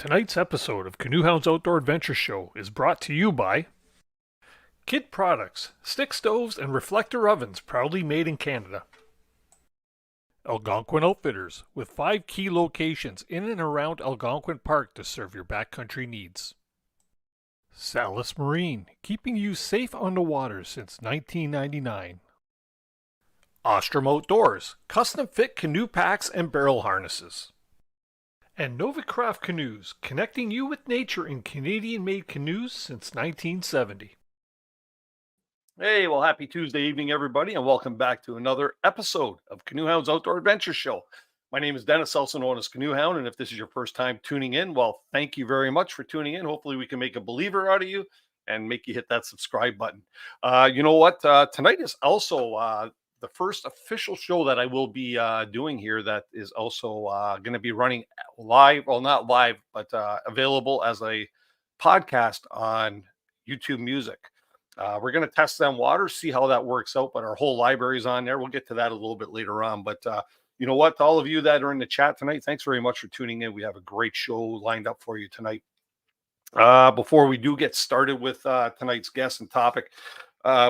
Tonight's episode of Canoehound's Outdoor Adventure Show is brought to you by Kid Products, stick stoves and reflector ovens proudly made in Canada. Algonquin Outfitters, with 5 key locations in and around Algonquin Park to serve your backcountry needs. Salis Marine, keeping you safe on the water since 1999. OSTROM Outdoors, custom fit canoe packs and barrel harnesses. And Novacraft Canoes, connecting you with nature in Canadian-made canoes since 1970. Hey, well, happy Tuesday evening, everybody, and welcome back to another episode of Canoehound's Outdoor Adventure Show. My name is Dennis, also known as Canoehound, and if this is your first time tuning in, well, thank you very much for tuning in. Hopefully, we can make a believer out of you and make you hit that subscribe button. You know what? Tonight is also the first official show that I will be doing here that is also going to be running live, well, not live, but available as a podcast on YouTube Music. We're going to test them waters, see how that works out, but our whole library is on there. We'll get to that a little bit later on. But you know what? To all of you that are in the chat tonight, thanks very much for tuning in. We have a great show lined up for you tonight. Before we do get started with tonight's guest and topic,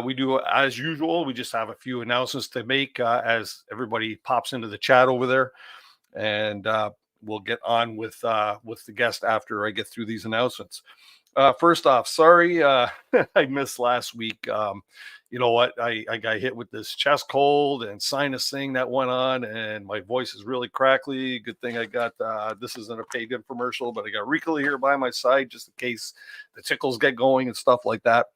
we do, as usual, we just have a few announcements to make as everybody pops into the chat over there. And we'll get on with the guest after I get through these announcements. First off, sorry I missed last week. You know what? I got hit with this chest cold and sinus thing that went on, and my voice is really crackly. Good thing I got this isn't a paid infomercial, but I got Ricola here by my side just in case the tickles get going and stuff like that.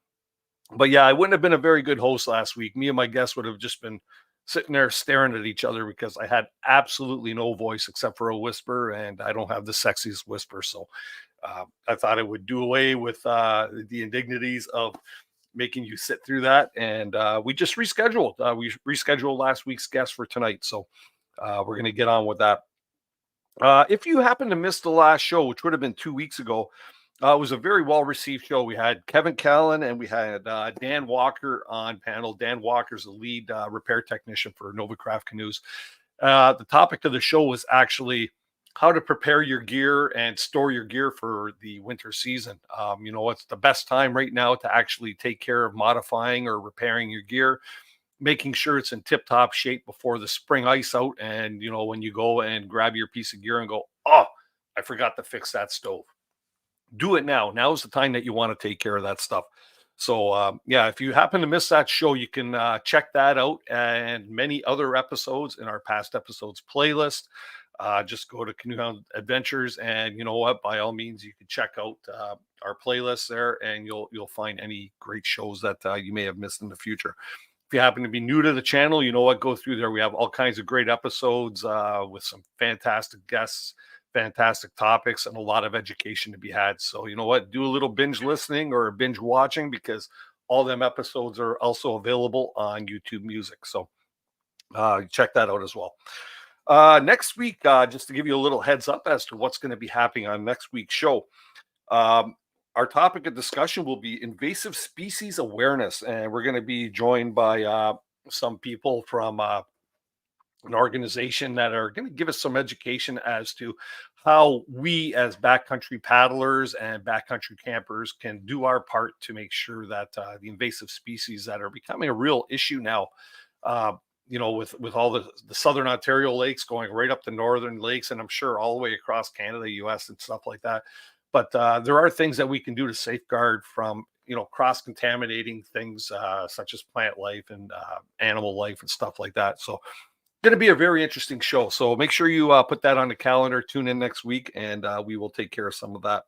But yeah, I wouldn't have been a very good host last week. Me and my guests would have just been sitting there staring at each other because I had absolutely no voice except for a whisper, and I don't have the sexiest whisper. So I thought it would do away with the indignities of making you sit through that. And we just rescheduled. We rescheduled last week's guest for tonight. So we're going to get on with that. If you happen to miss the last show, which would have been 2 weeks ago, it was a very well-received show. We had Kevin Callan and we had Dan Walker on panel. Dan Walker's the lead repair technician for Novacraft Canoes. The topic of the show was actually how to prepare your gear and store your gear for the winter season. You know, it's the best time right now to actually take care of modifying or repairing your gear, making sure it's in tip-top shape before the spring ice out. And, you know, when you go and grab your piece of gear and go, oh, I forgot to fix that stove. Do it now. Now is the time that you want to take care of that stuff. So, yeah, if you happen to miss that show, you can check that out and many other episodes in our past episodes playlist. Just go to Canoehound Adventures, and you know what? By all means, you can check out our playlist there, and you'll find any great shows that you may have missed in the future. If you happen to be new to the channel, you know what? Go through there. We have all kinds of great episodes with some fantastic guests, fantastic topics, and a lot of education to be had. So you know what? Do a little binge listening or binge watching because all them episodes are also available on YouTube Music. So check that out as well. Next week, just to give you a little heads up as to what's going to be happening on next week's show, our topic of discussion will be invasive species awareness, and we're going to be joined by some people from an organization that are going to give us some education as to how we as backcountry paddlers and backcountry campers can do our part to make sure that the invasive species that are becoming a real issue now, you know, with all the southern Ontario lakes going right up to northern lakes, and I'm sure all the way across Canada, US, and stuff like that. But there are things that we can do to safeguard from, you know, cross-contaminating things such as plant life and animal life and stuff like that. So going to be a very interesting show. So make sure you put that on the calendar, tune in next week, and we will take care of some of that.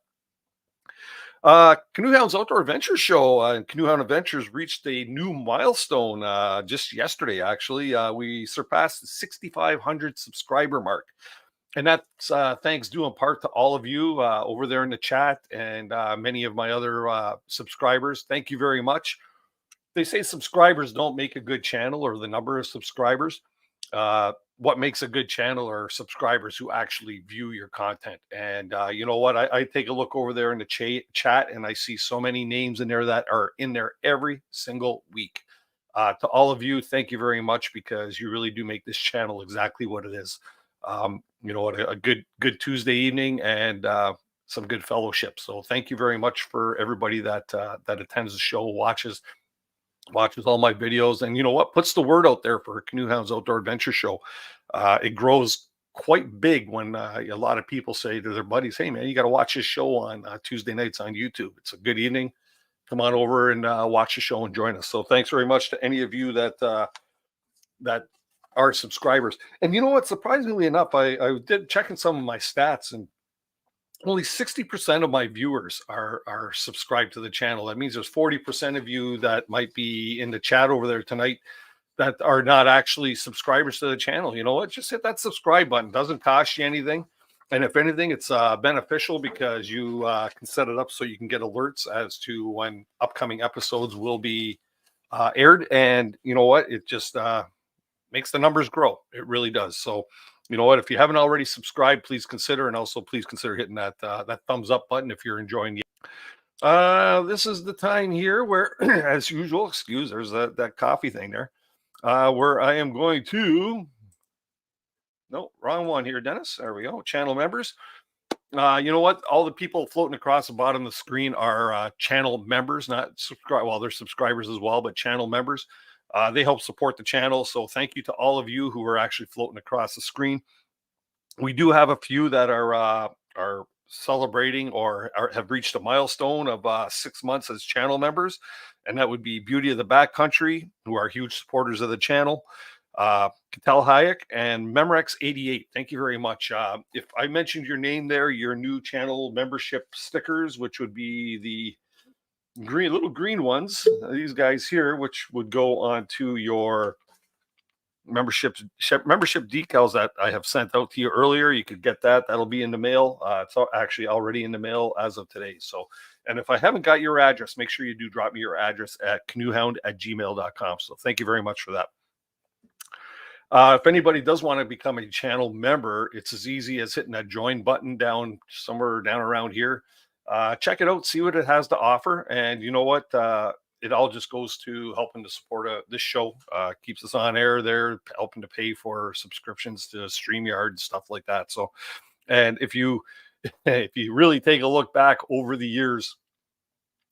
Canoehound's Outdoor Adventure Show and Canoehound Adventures reached a new milestone just yesterday, actually. We surpassed the 6,500 subscriber mark. And that's thanks due in part to all of you over there in the chat and many of my other subscribers. Thank you very much. They say subscribers don't make a good channel, or the number of subscribers. What makes a good channel are subscribers who actually view your content. And you know what? I take a look over there in the chat, and I see so many names in there that are in there every single week. To all of you, thank you very much, because you really do make this channel exactly what it is. You know what? A good Tuesday evening, and some good fellowship. So thank you very much for everybody that that attends the show, watches all my videos, and you know what, puts the word out there for Canoe Hounds Outdoor Adventure Show. It grows quite big when a lot of people say to their buddies, "Hey man, you got to watch this show on Tuesday nights on YouTube. It's a good evening. Come on over and watch the show and join us." So thanks very much to any of you that that are subscribers. And you know what? Surprisingly enough, I did checking some of my stats, and only 60% of my viewers are subscribed to the channel. That means there's 40% of you that might be in the chat over there tonight that are not actually subscribers to the channel. You know what? Just hit that subscribe button. Doesn't cost you anything. And if anything, it's beneficial because you can set it up so you can get alerts as to when upcoming episodes will be aired. And you know what? It just makes the numbers grow. It really does. So, you know what? If you haven't already subscribed, please consider, and also please consider hitting that that thumbs up button if you're enjoying the. This is the time here where, as usual, there's that coffee thing there, where I am going to. No, wrong one here, Dennis. There we go. Channel members. You know what? All the people floating across the bottom of the screen are channel members, not subscribe. Well, they're subscribers as well, but channel members. They help support the channel. So thank you to all of you who are actually floating across the screen. We do have a few that are celebrating or have reached a milestone of 6 months as channel members, and that would be Beauty of the Backcountry, who are huge supporters of the channel. Cattell Hayek and Memorex 88. Thank you very much. If I mentioned your name there, your new channel membership stickers, which would be the little green ones, these guys here, which would go onto your membership decals that I have sent out to you earlier. You could get that. That'll be in the mail. It's actually already in the mail as of today. So, and if I haven't got your address, make sure you do drop me your address at canoehound@gmail.com. So thank you very much for that. If anybody does want to become a channel member, it's as easy as hitting that join button down somewhere down around here. Check it out, see what it has to offer. And you know what? It all just goes to helping to support this show, keeps us on air there, helping to pay for subscriptions to StreamYard and stuff like that. So, and if you really take a look back over the years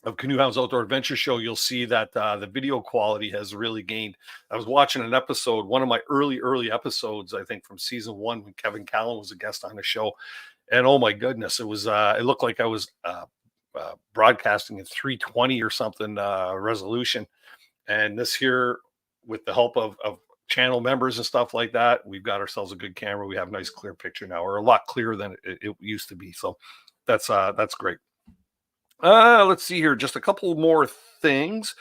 of Canoe Hounds Outdoor Adventure Show, you'll see that the video quality has really gained. I was watching an episode, one of my early episodes, I think from season 1, when Kevin Callan was a guest on the show, and oh my goodness, it was it looked like I was broadcasting in 320 or something resolution. And this here, with the help of channel members and stuff like that, we've got ourselves a good camera. We have a nice clear picture now, or a lot clearer than it used to be. So that's great. Let's see here. Just a couple more things.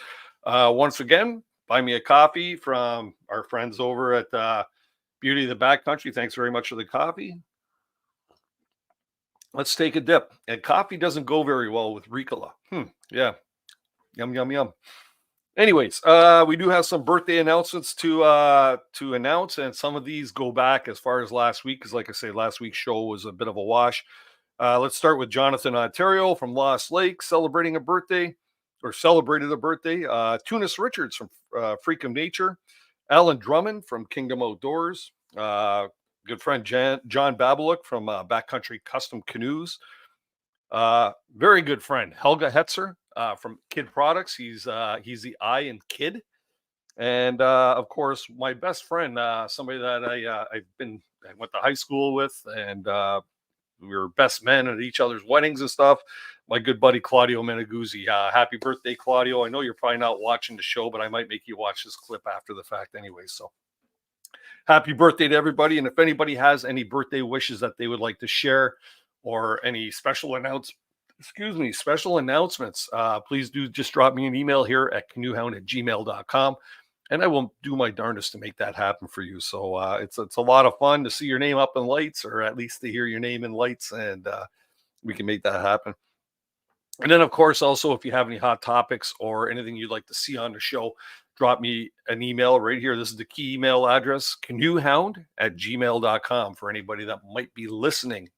Once again, buy me a coffee from our friends over at Beauty of the Backcountry. Thanks very much for the coffee. Let's take a dip. And coffee doesn't go very well with Ricola. Yeah. Yum, yum, yum. Anyways, we do have some birthday announcements to announce, and some of these go back as far as last week, because like I say, last week's show was a bit of a wash. Let's start with Jonathan Ontario from Lost Lake celebrated a birthday. Tunis Richards from Freak of Nature. Alan Drummond from Kingdom Outdoors. Good friend John Babeluk from Backcountry Custom Canoes. Very good friend Helga Hetzer from Kid Products. He's the I in Kid. And of course, my best friend, somebody that I went to high school with, and we were best men at each other's weddings and stuff. My good buddy Claudio Meneguzzi. Happy birthday, Claudio! I know you're probably not watching the show, but I might make you watch this clip after the fact anyway. So, happy birthday to everybody! And if anybody has any birthday wishes that they would like to share, or any special announcements, please do just drop me an email here at canoehound@gmail.com. And I will do my darndest to make that happen for you. So it's a lot of fun to see your name up in lights, or at least to hear your name in lights, and we can make that happen. And then, of course, also, if you have any hot topics or anything you'd like to see on the show, drop me an email right here. This is the key email address, canoehound@gmail.com, for anybody that might be listening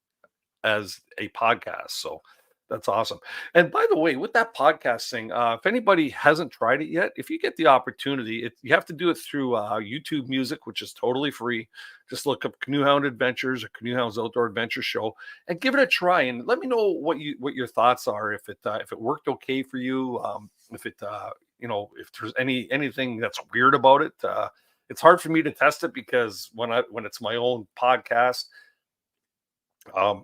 as a podcast. So That's awesome. And by the way, with that podcast thing, if anybody hasn't tried it yet, if you get the opportunity, you have to do it through YouTube Music, which is totally free. Just look up Canoe Hound Adventures or Canoe Hounds Outdoor Adventure Show and give it a try. And let me know what your thoughts are. If it worked okay for you, if it if there's anything that's weird about it. It's hard for me to test it because when it's my own podcast. Um,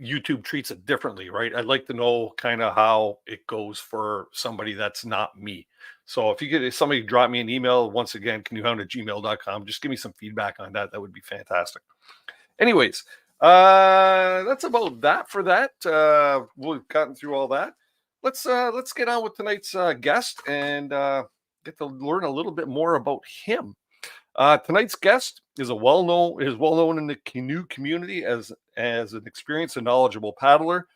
YouTube treats it differently, right? I'd like to know kind of how it goes for somebody that's not me. So if somebody drop me an email, once again, canoehound@gmail.com, just give me some feedback on that. That would be fantastic. Anyways, that's about that for that. We've gotten through all that. Let's get on with tonight's guest and get to learn a little bit more about him. Tonight's guest is well known in the canoe community as an experienced and knowledgeable paddler.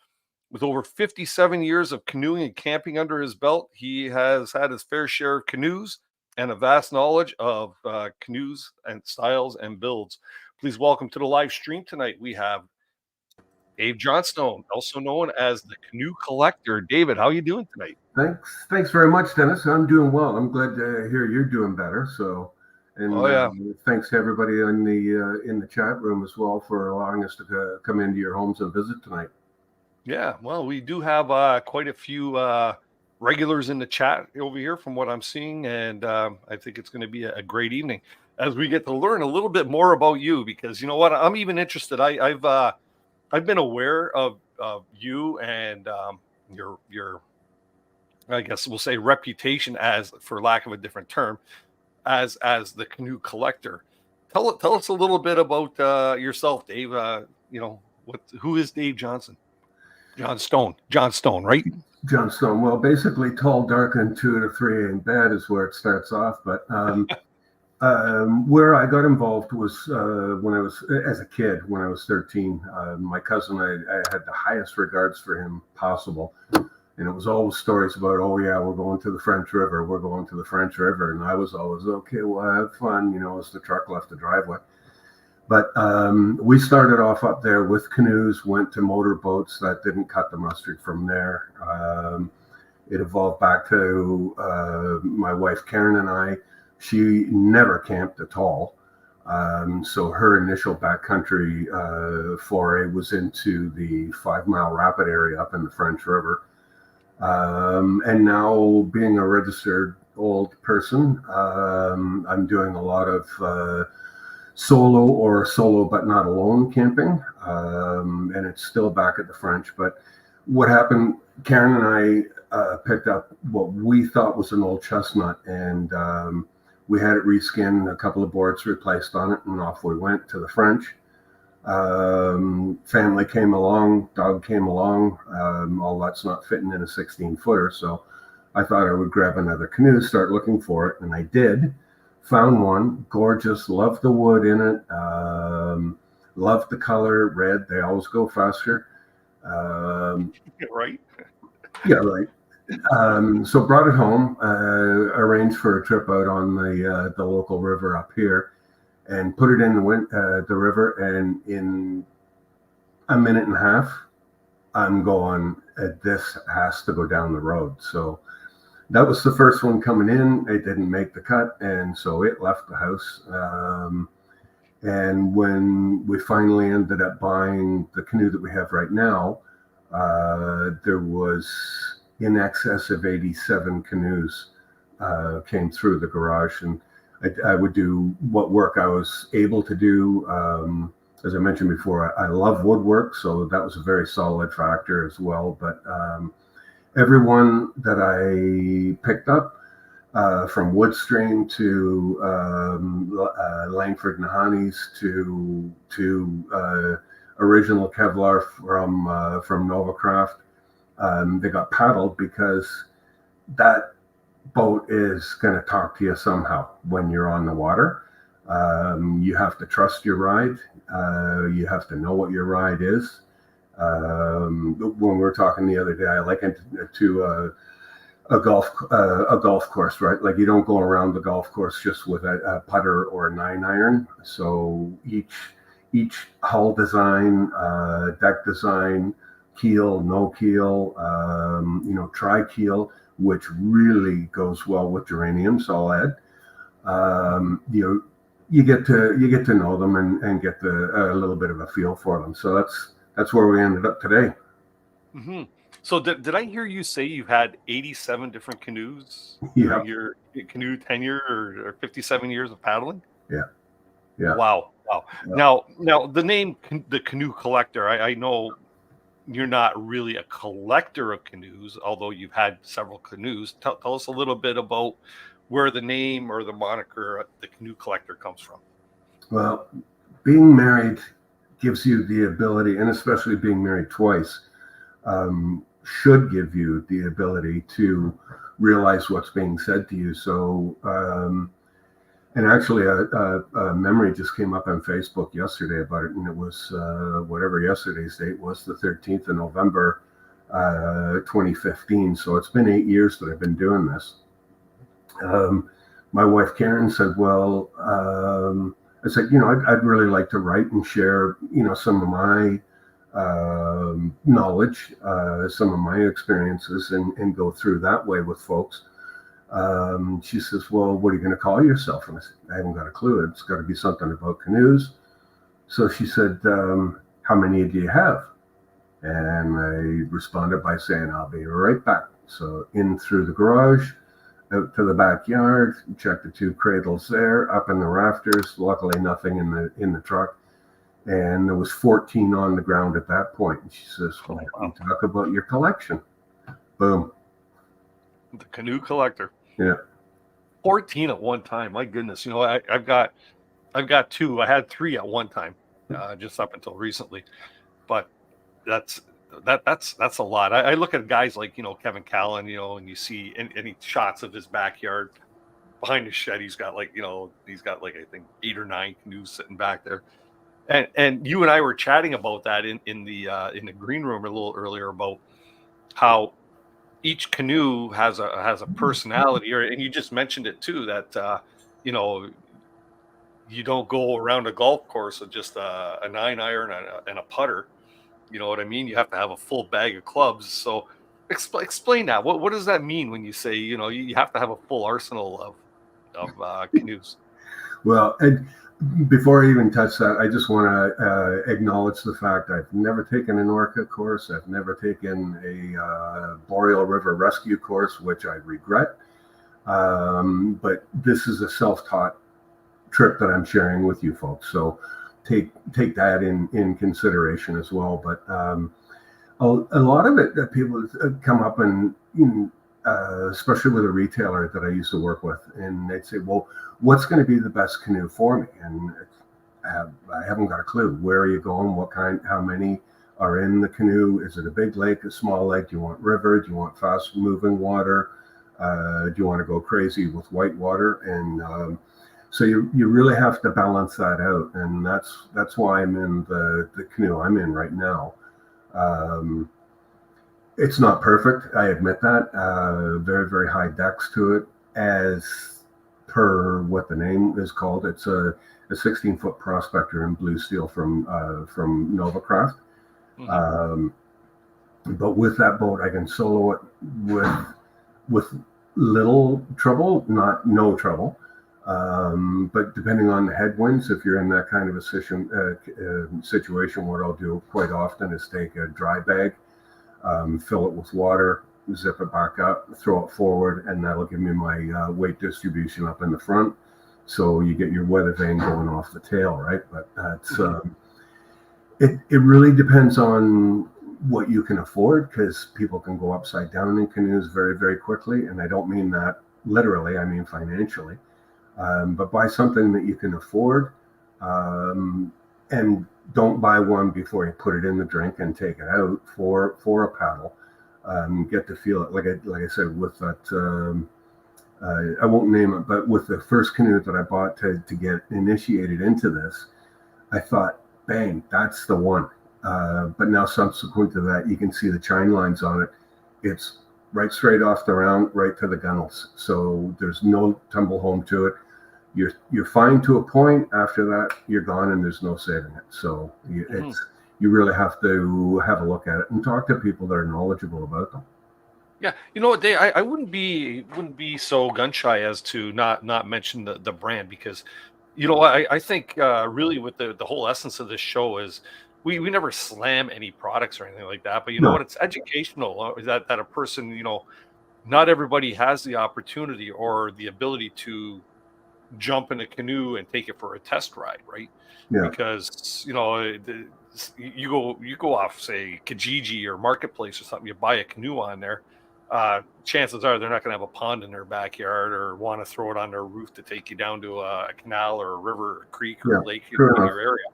With over 57 years of canoeing and camping under his belt, he has had his fair share of canoes and a vast knowledge of canoes and styles and builds. Please welcome to the live stream tonight. We have Dave Johnstone, also known as the Canoe Collector. David, how are you doing tonight? Thanks very much, Dennis. I'm doing well. I'm glad to hear you're doing better. And thanks to everybody in the chat room as well for allowing us to come into your homes and visit tonight. Yeah, well, we do have quite a few regulars in the chat over here from what I'm seeing, and I think it's going to be a great evening as we get to learn a little bit more about you. Because you know what, I'm even interested. I've been aware of you and your I guess we'll say reputation as, for lack of a different term, as the Canoe Collector. Tell us a little bit about yourself, Dave. Who is Dave Johnson? Johnstone, right? Johnstone. Well, basically, tall, dark, and 2 to 3 in bed is where it starts off. But where I got involved was when I was as a kid, when I was 13. My cousin, I had the highest regards for him possible. And it was always stories about, oh yeah, we're going to the French River. We're going to the French River. And I was always, okay, well, have fun, as the truck left the driveway. But we started off up there with canoes, went to motorboats. That didn't cut the mustard from there. It evolved back to my wife, Karen, and I. She never camped at all. So her initial backcountry foray was into the 5 Mile Rapid area up in the French River. And now, being a registered old person, I'm doing a lot of solo but not alone camping, and it's still back at the French. But what happened, Karen and I picked up what we thought was an old chestnut, and we had it reskinned, a couple of boards replaced on it, and off we went to the French. Family came along, dog came along, all that's not fitting in a 16-footer. So I thought I would grab another canoe, start looking for it. And I did, found one, gorgeous, loved the wood in it, loved the color, red, they always go faster. Right. Yeah, right. So brought it home, arranged for a trip out on the local river up here, and put it in the river, and in a minute and a half, I'm going, this has to go down the road. So that was the first one coming in. It didn't make the cut, and so it left the house. And when we finally ended up buying the canoe that we have right now, there was in excess of 87 canoes came through the garage, and I would do what work I was able to do. As I mentioned before, I love woodwork, so that was a very solid factor as well. But everyone that I picked up, from Woodstream to Langford and Honey's to original Kevlar from Novacraft, they got paddled because that boat is going to talk to you somehow when you're on the water. You have to trust your ride. You have to know what your ride is. When we were talking the other day, I likened it to a golf course, right? Like, you don't go around the golf course just with a putter or a 9-iron. So each hull design, deck design, keel, no keel, tri-keel, which really goes well with geraniums, I'll add. You get to know them and get a little bit of a feel for them. So that's where we ended up today. Mm-hmm. So did I hear you say you had 87 different canoes during your canoe tenure or 57 years of paddling? Yeah. Wow. Yeah. Now the name, the Canoe Collector, I know you're not really a collector of canoes, although you've had several canoes. Tell us a little bit about where the name or the moniker, the Canoe Collector, comes from. Well, being married gives you the ability, and especially being married twice, should give you the ability to realize what's being said to you. So, and actually, a memory just came up on Facebook yesterday about it, and it was whatever yesterday's date was, the 13th of November, 2015. So it's been 8 years that I've been doing this. My wife Karen said, "Well," I said, I'd really like to write and share, some of my knowledge, some of my experiences, and go through that way with folks. She says, "Well, what are you going to call yourself?" And I said, "I haven't got a clue. It's got to be something about canoes." So she said, "How many do you have?" And I responded by saying, "I'll be right back." So in through the garage, out to the backyard, checked the 2 cradles there, up in the rafters. Luckily, nothing in the truck. And there was 14 on the ground at that point. And she says, "Well, you talk about your collection." Boom. The Canoe Collector. Yeah. 14 at one time. My goodness. I've got 2. I had 3 at one time, just up until recently. But that's a lot. I look at guys like, Kevin Callan, and you see any shots of his backyard behind his shed. He's got like I think 8 or 9 canoes sitting back there. And you and I were chatting about that in the green room a little earlier about how each canoe has a personality, and you just mentioned it too, that you don't go around a golf course with just a 9-iron and a putter. You know what I mean? You have to have a full bag of clubs. So explain that. What does that mean when you say, you have to have a full arsenal of canoes? Well, and before I even touch that, I just want to acknowledge the fact I've never taken an orca course. I've never taken a Boreal River rescue course, which I regret. But this is a self-taught trip that I'm sharing with you folks. So take that in consideration as well. But a lot of it that people come up and especially with a retailer that I used to work with, and they'd say, "Well, what's going to be the best canoe for me?" And I haven't got a clue. Where are you going? What kind? How many are in the canoe? Is it a big lake, a small lake? Do you want river? Do you want fast moving water? Do you want to go crazy with white water? And so you really have to balance that out, and that's why I'm in the canoe I'm in right now. It's not perfect, I admit that. Very, very high decks to it, as per what the name is called. It's a 16-foot Prospector in blue steel from Novacraft. Mm-hmm. But with that boat, I can solo it with little trouble, not no trouble. But depending on the headwinds, if you're in that kind of a situation, what I'll do quite often is take a dry bag, fill it with water, zip it back up, throw it forward, and that'll give me my weight distribution up in the front. So you get your weather vane going off the tail, right? But that's it really depends on what you can afford, because people can go upside down in canoes very, very quickly. And I don't mean that literally, I mean financially. But buy something that you can afford, and don't buy one before you put it in the drink and take it out for a paddle. Get to feel it, like I said, with that. I won't name it, but with the first canoe that I bought to get initiated into this, I thought, bang, that's the one. But now subsequent to that, you can see the chine lines on it. It's right straight off the round, right to the gunnels. So there's no tumble home to it. You're fine to a point. After that, you're gone, and there's no saving it. So you you really have to have a look at it and talk to people that are knowledgeable about them. Yeah, you know what, Dave, I wouldn't be so gun shy as to not mention the brand, because I think really with the whole essence of this show is we never slam any products or anything like that, but you know No. what, it's educational, that a person, not everybody has the opportunity or the ability to jump in a canoe and take it for a test ride, right? Yeah. Because you go off, say, Kijiji or Marketplace or something, you buy a canoe on there, chances are they're not going to have a pond in their backyard or want to throw it on their roof to take you down to a canal or a river or a creek or a lake in your area.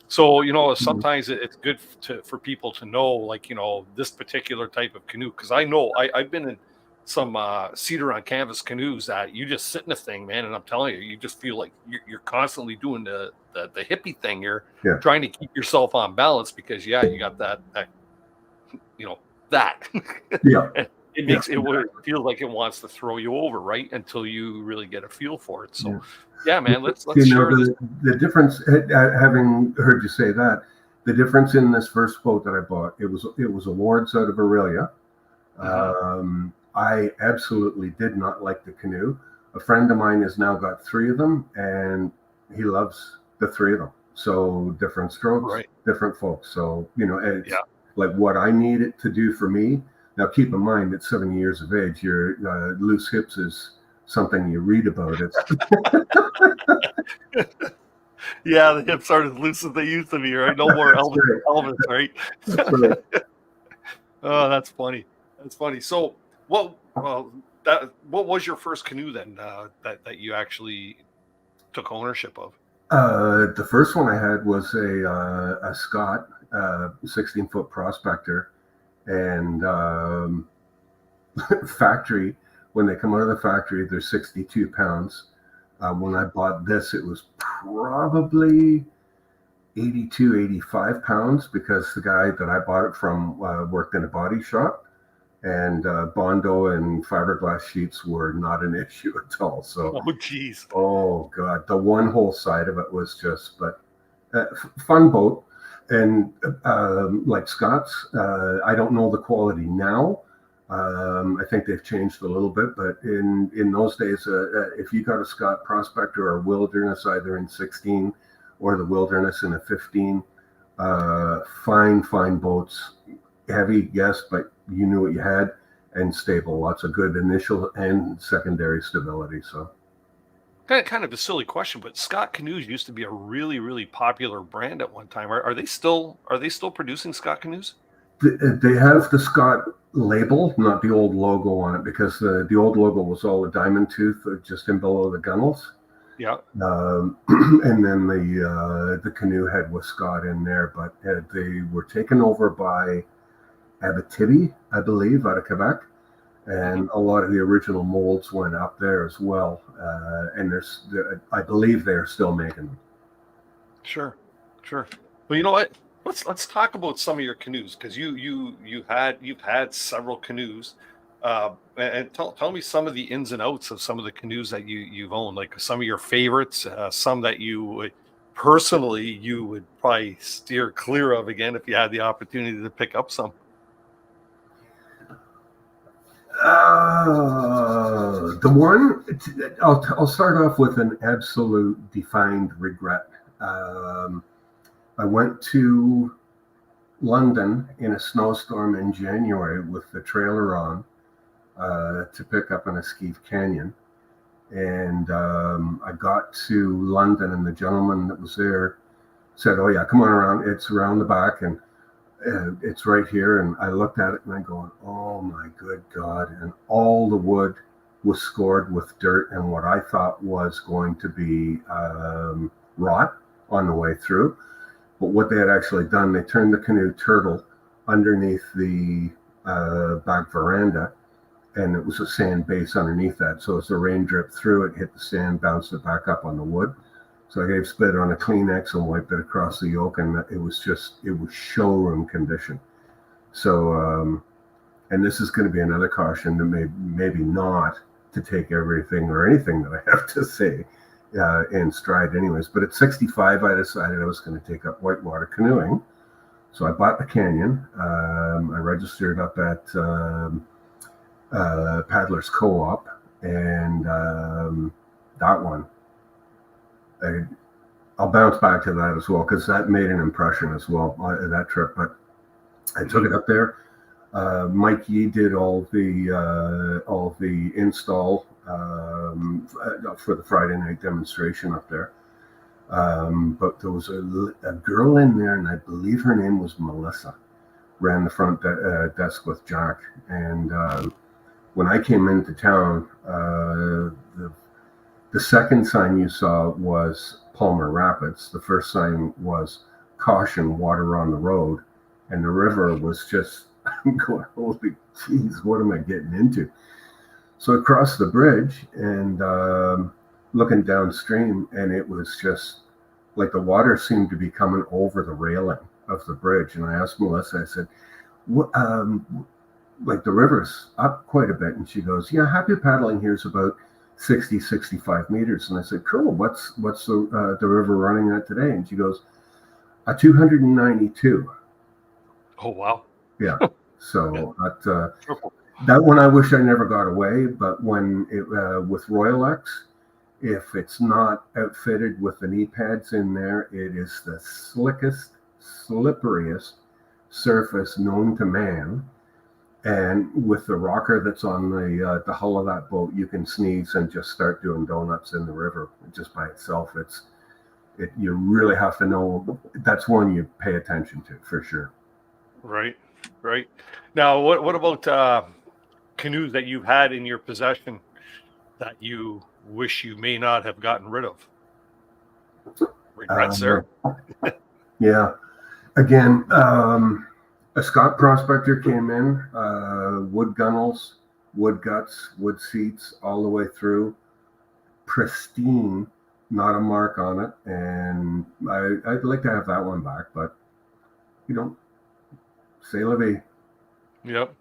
So, sometimes it's good for people to know, like, this particular type of canoe. Because I know I've been in some cedar on canvas canoes that you just sit in a thing, man. And I'm telling you, you just feel like you're constantly doing the hippie thing. You're trying to keep yourself on balance because, you got that. Yeah. It makes it feel like it wants to throw you over, right? Until you really get a feel for it. So, yeah, man, let's share this. The difference, having heard you say that, the difference in this first boat that I bought, it was awards out of Aurelia. I absolutely did not like the canoe. A friend of mine has now got 3 of them, and he loves the 3 of them. So different strokes, different folks. So, it's like what I need it to do for me. Now, keep in mind, at 7 years of age, your loose hips is something you read about. It's yeah, the hips aren't as loose as they used to be, right? No more Elvis, right? That's right. Oh, that's funny. That's funny. So, what was your first canoe then that you actually took ownership of? The first one I had was a Scott 16-foot Prospector, and factory. When they come out of the factory, they're 62 pounds. When I bought this, it was probably 82, 85 pounds, because the guy that I bought it from worked in a body shop, and Bondo and fiberglass sheets were not an issue at all. So, oh geez, oh god, the one whole side of it was just, but fun boat. And like Scott's, I don't know the quality now. I think they've changed a little bit, but in those days, if you got a Scott Prospector or Wilderness, either in 16 or the Wilderness in a 15, fine boats, heavy, yes, but you knew what you had, and stable. Lots of good initial and secondary stability. So, kind of a silly question, but Scott canoes used to be a really, really popular brand at one time. Are they still producing Scott canoes? They have the Scott label, not the old logo on it, because the old logo was all a diamond tooth just in below the gunnels. Yeah. And then the canoe head was Scott in there, but they were taken over by Abitibi, I believe, out of Quebec. And a lot of the original molds went up there as well. And I believe they're still making them. Sure. Well, you know what? Let's talk about some of your canoes, because you've had several canoes, and tell me some of the ins and outs of some of the canoes that you've owned, like some of your favorites, some that you would probably steer clear of again if you had the opportunity to pick up some. The one, I'll start off with an absolute defined regret. I went to London in a snowstorm in January with the trailer on to pick up an Eskeef Canyon. And I got to London, and the gentleman that was there said, "Oh yeah, come on around. It's around the back, and it's right here." And I looked at it and I'm going, "Oh my good God." And all the wood was scored with dirt and what I thought was going to be rot on the way through. But what they had actually done, they turned the canoe turtle underneath the back veranda, and it was a sand base underneath that. So as the rain dripped through, it hit the sand, bounced it back up on the wood. So I gave spit on a Kleenex and wiped it across the yoke, and it was showroom condition. So, and this is going to be another caution to maybe not to take everything or anything that I have to say in stride anyways. But at 65, I decided I was going to take up whitewater canoeing. So I bought the Canyon. I registered up at Paddlers Co-op, and that one, I'll bounce back to that as well, because that made an impression as well, that trip. But I took it up there. Mike Yee did all the install for the Friday night demonstration up there. But there was a girl in there, and I believe her name was Melissa, ran the front desk with Jack. And when I came into town, the second sign you saw was Palmer Rapids. The first sign was caution, water on the road. And the river was just going, holy jeez, what am I getting into? So I crossed the bridge and looking downstream, and it was just like the water seemed to be coming over the railing of the bridge. And I asked Melissa, I said, what, like the river's up quite a bit. And she goes, yeah, happy paddling here's about 60, 65 meters. And I said, cool, what's the river running at today? And she goes, 292. Oh, wow. Yeah. So that one I wish I never got away, but when it with Royal X, if it's not outfitted with the knee pads in there, it is the slickest, slipperiest surface known to man. And with the rocker that's on the hull of that boat, you can sneeze and just start doing donuts in the river just by itself. You really have to know. That's one you pay attention to for sure. Right. Now, what about canoes that you've had in your possession that you wish you may not have gotten rid of? Regrets there? Yeah. Again, a Scott Prospector came in, wood gunnels, wood guts, wood seats, all the way through. Pristine, not a mark on it. And I'd like to have that one back, but c'est la vie. Yep.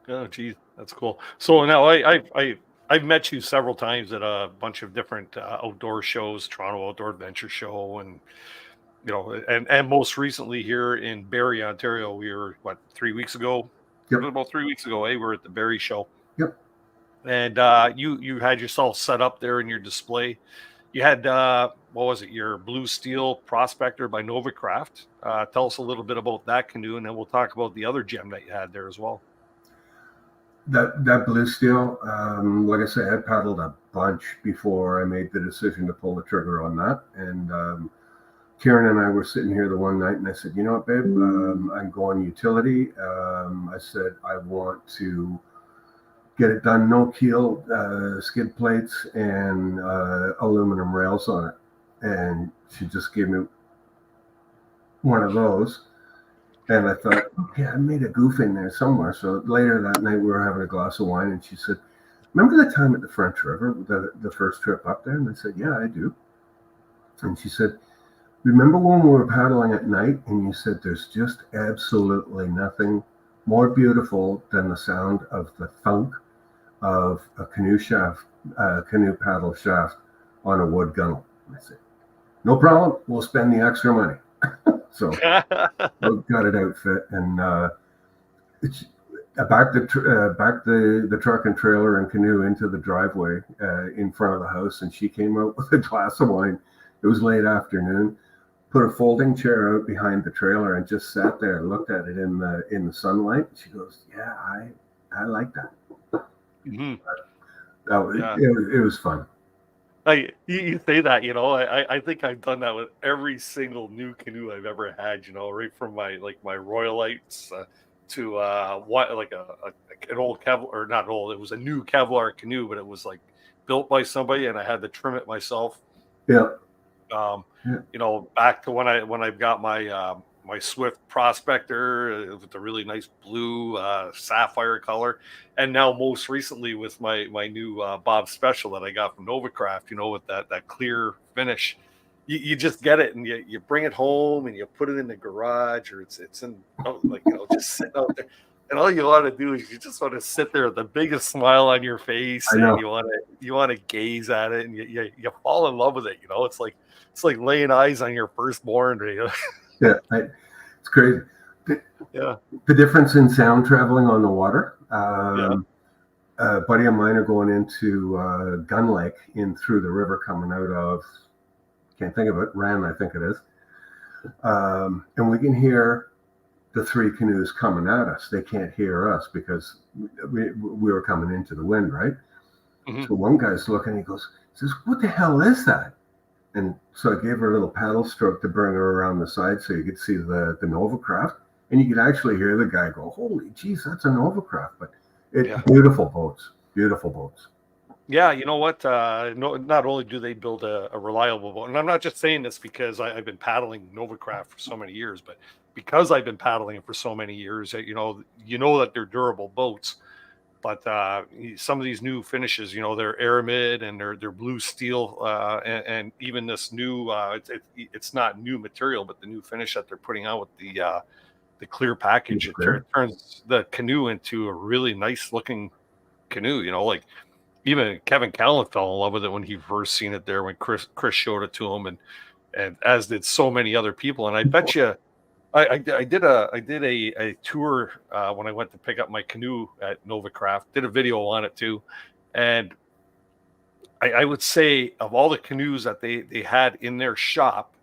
Oh, geez, that's cool. So now I've met you several times at a bunch of different outdoor shows, Toronto Outdoor Adventure Show, and and most recently here in Barrie, Ontario. We were 3 weeks ago? Yep. About 3 weeks ago. We were at the Barrie show. Yep. And you had yourself set up there in your display. You had what was it? Your Blue Steel Prospector by Novacraft. Tell us a little bit about that canoe, and then we'll talk about the other gem that you had there as well. That Blue Steel, like I said, I paddled a bunch before I made the decision to pull the trigger on that. And Karen and I were sitting here the one night, and I said, you know what, babe, I'm going utility. I said, I want to get it done no keel, skid plates, and aluminum rails on it. And she just gave me one of those. And I thought, okay, I made a goof in there somewhere. So later that night, we were having a glass of wine, and she said, remember the time at the French River, the first trip up there? And I said, yeah, I do. And she said, remember when we were paddling at night and you said there's just absolutely nothing more beautiful than the sound of the thunk of a canoe paddle shaft on a wood gunnel? And I said, no problem, we'll spend the extra money. So we got it outfit, and I backed the truck and trailer and canoe into the driveway in front of the house, and she came out with a glass of wine. It was late afternoon. Put a folding chair out behind the trailer and just sat there and looked at it in the sunlight. She goes, "Yeah, I like that." Mm-hmm. It was fun. You say that, I think I've done that with every single new canoe I've ever had. Right from my Royalites to an old Kevlar, or not old. It was a new Kevlar canoe, but it was like built by somebody, and I had to trim it myself. Yeah. Back to when I've got my my Swift Prospector with the really nice blue sapphire color, and now most recently with my new Bob Special that I got from Novacraft, with that clear finish. You just get it and you bring it home and you put it in the garage, or it's in just sitting out there. And all you want to do is you just want to sit there with the biggest smile on your face, and you want to gaze at it, and you fall in love with it. It's like laying eyes on your firstborn. Yeah, it's crazy. Yeah. The difference in sound traveling on the water. Yeah. A buddy of mine are going into Gun Lake in through the river coming out of, can't think of it, Ran, I think it is. And we can hear the three canoes coming at us. They can't hear us because we were coming into the wind, right? Mhm. So one guy's looking, he says, what the hell is that? And so I gave her a little paddle stroke to bring her around the side so you could see the Nova craft. And you could actually hear the guy go, holy geez, that's a Nova craft. But beautiful boats, beautiful boats. Yeah, you know what? No, not only do they build a reliable boat, and I'm not just saying this because I've been paddling Novacraft for so many years, but because I've been paddling it for so many years, you know that they're durable boats. But some of these new finishes, they're aramid and they're blue steel, and even this new, it's not new material, but the new finish that they're putting out with the clear package, it turns the canoe into a really nice looking canoe. Like even Kevin Callan fell in love with it when he first seen it there when Chris showed it to him, and as did so many other people. And I bet you, I did a tour when I went to pick up my canoe at Novacraft. Did a video on it too, and I would say of all the canoes that they had in their shop,